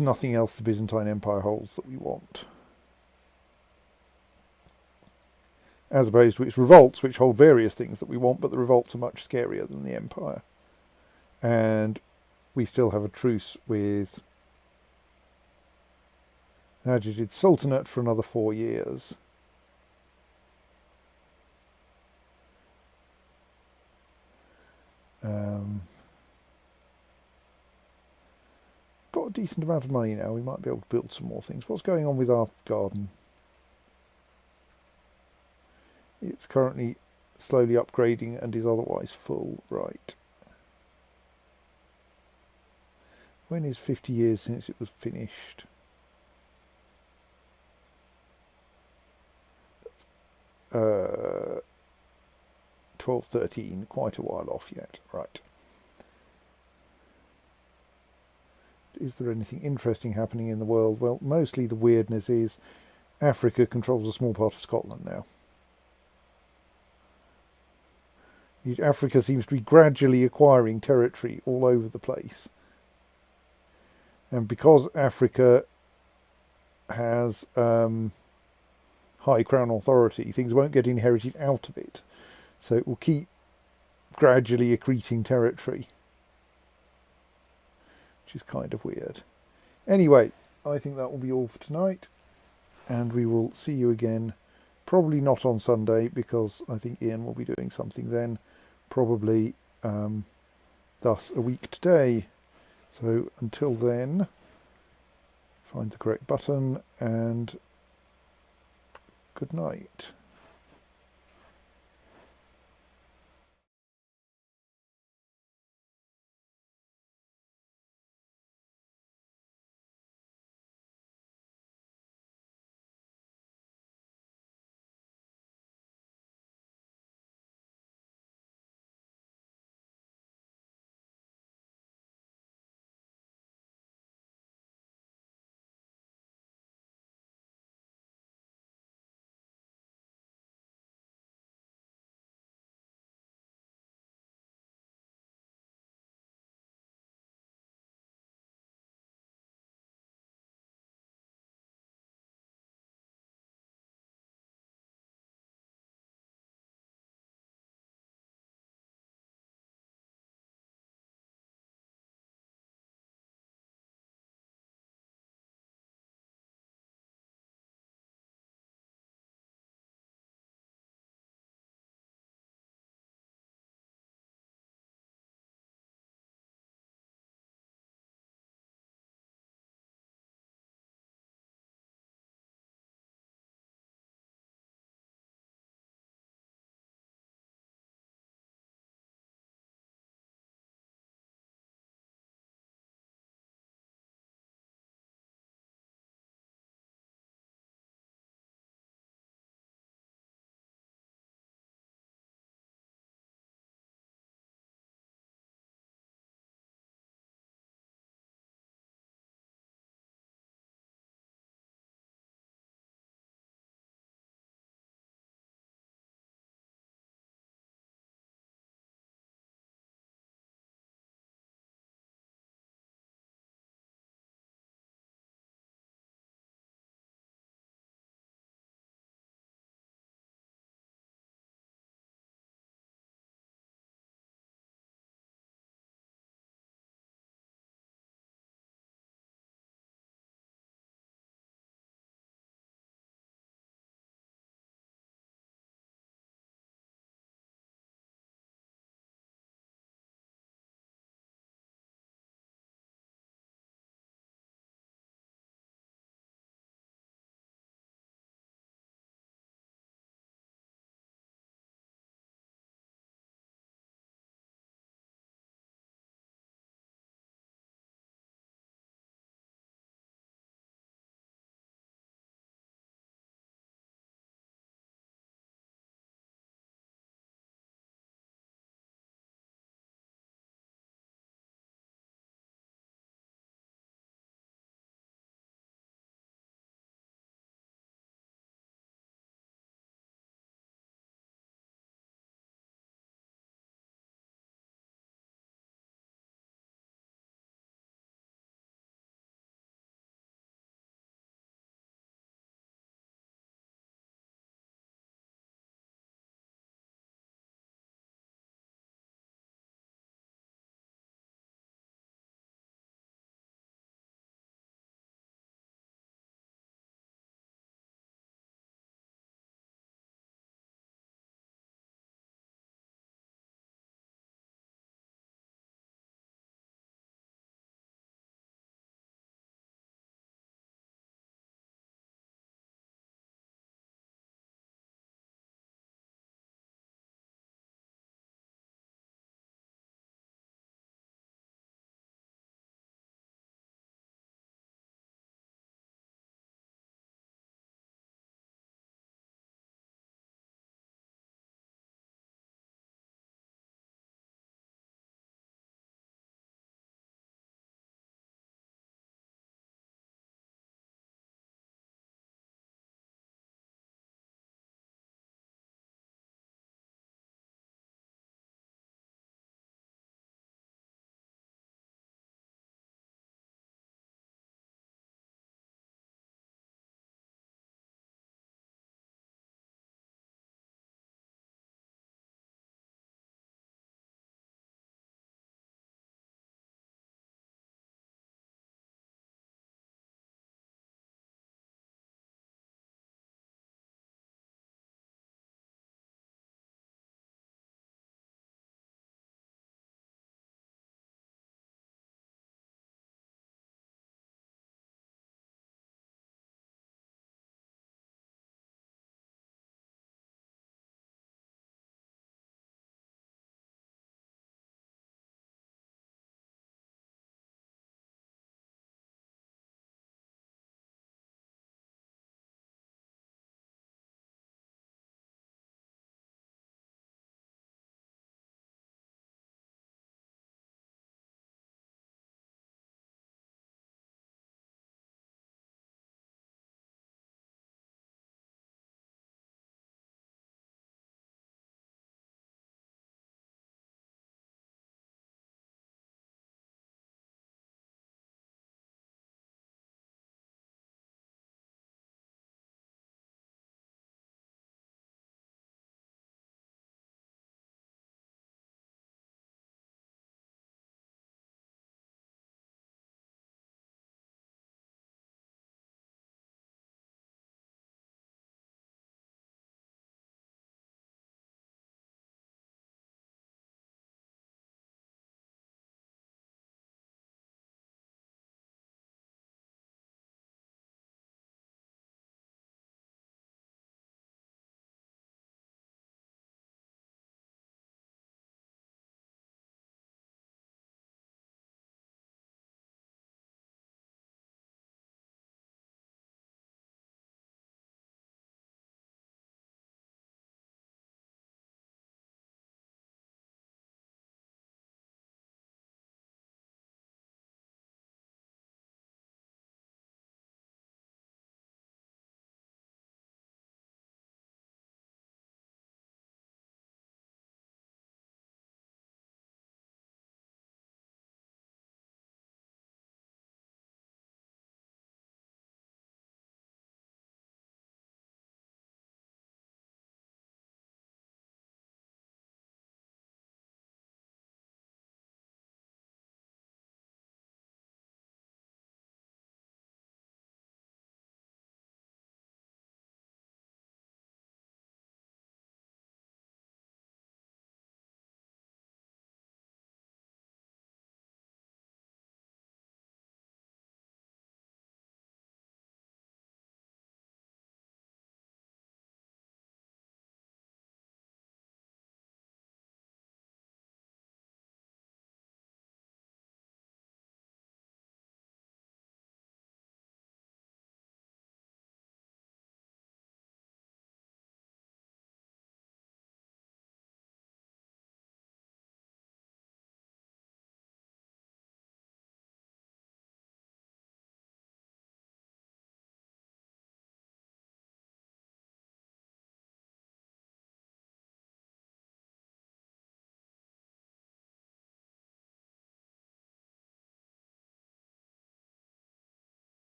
nothing else the Byzantine Empire holds that we want. As opposed to its revolts, which hold various things that we want, but the revolts are much scarier than the Empire. And we still have a truce with Najidid Sultanate for another 4 years. Got a decent amount of money now. We might be able to build some more things. What's going on with our garden? It's currently slowly upgrading and is otherwise full. Right. When is 50 years since it was finished? 1213, quite a while off yet. Right. Is there anything interesting happening in the world? Well, mostly the weirdness is Africa controls a small part of Scotland now. Africa seems to be gradually acquiring territory all over the place. And because Africa has high crown authority, things won't get inherited out of it. So it will keep gradually accreting territory, which is kind of weird. Anyway, I think that will be all for tonight, and we will see you again, probably not on Sunday, because I think Ian will be doing something then, probably thus a week today. So until then, find the correct button, and good night.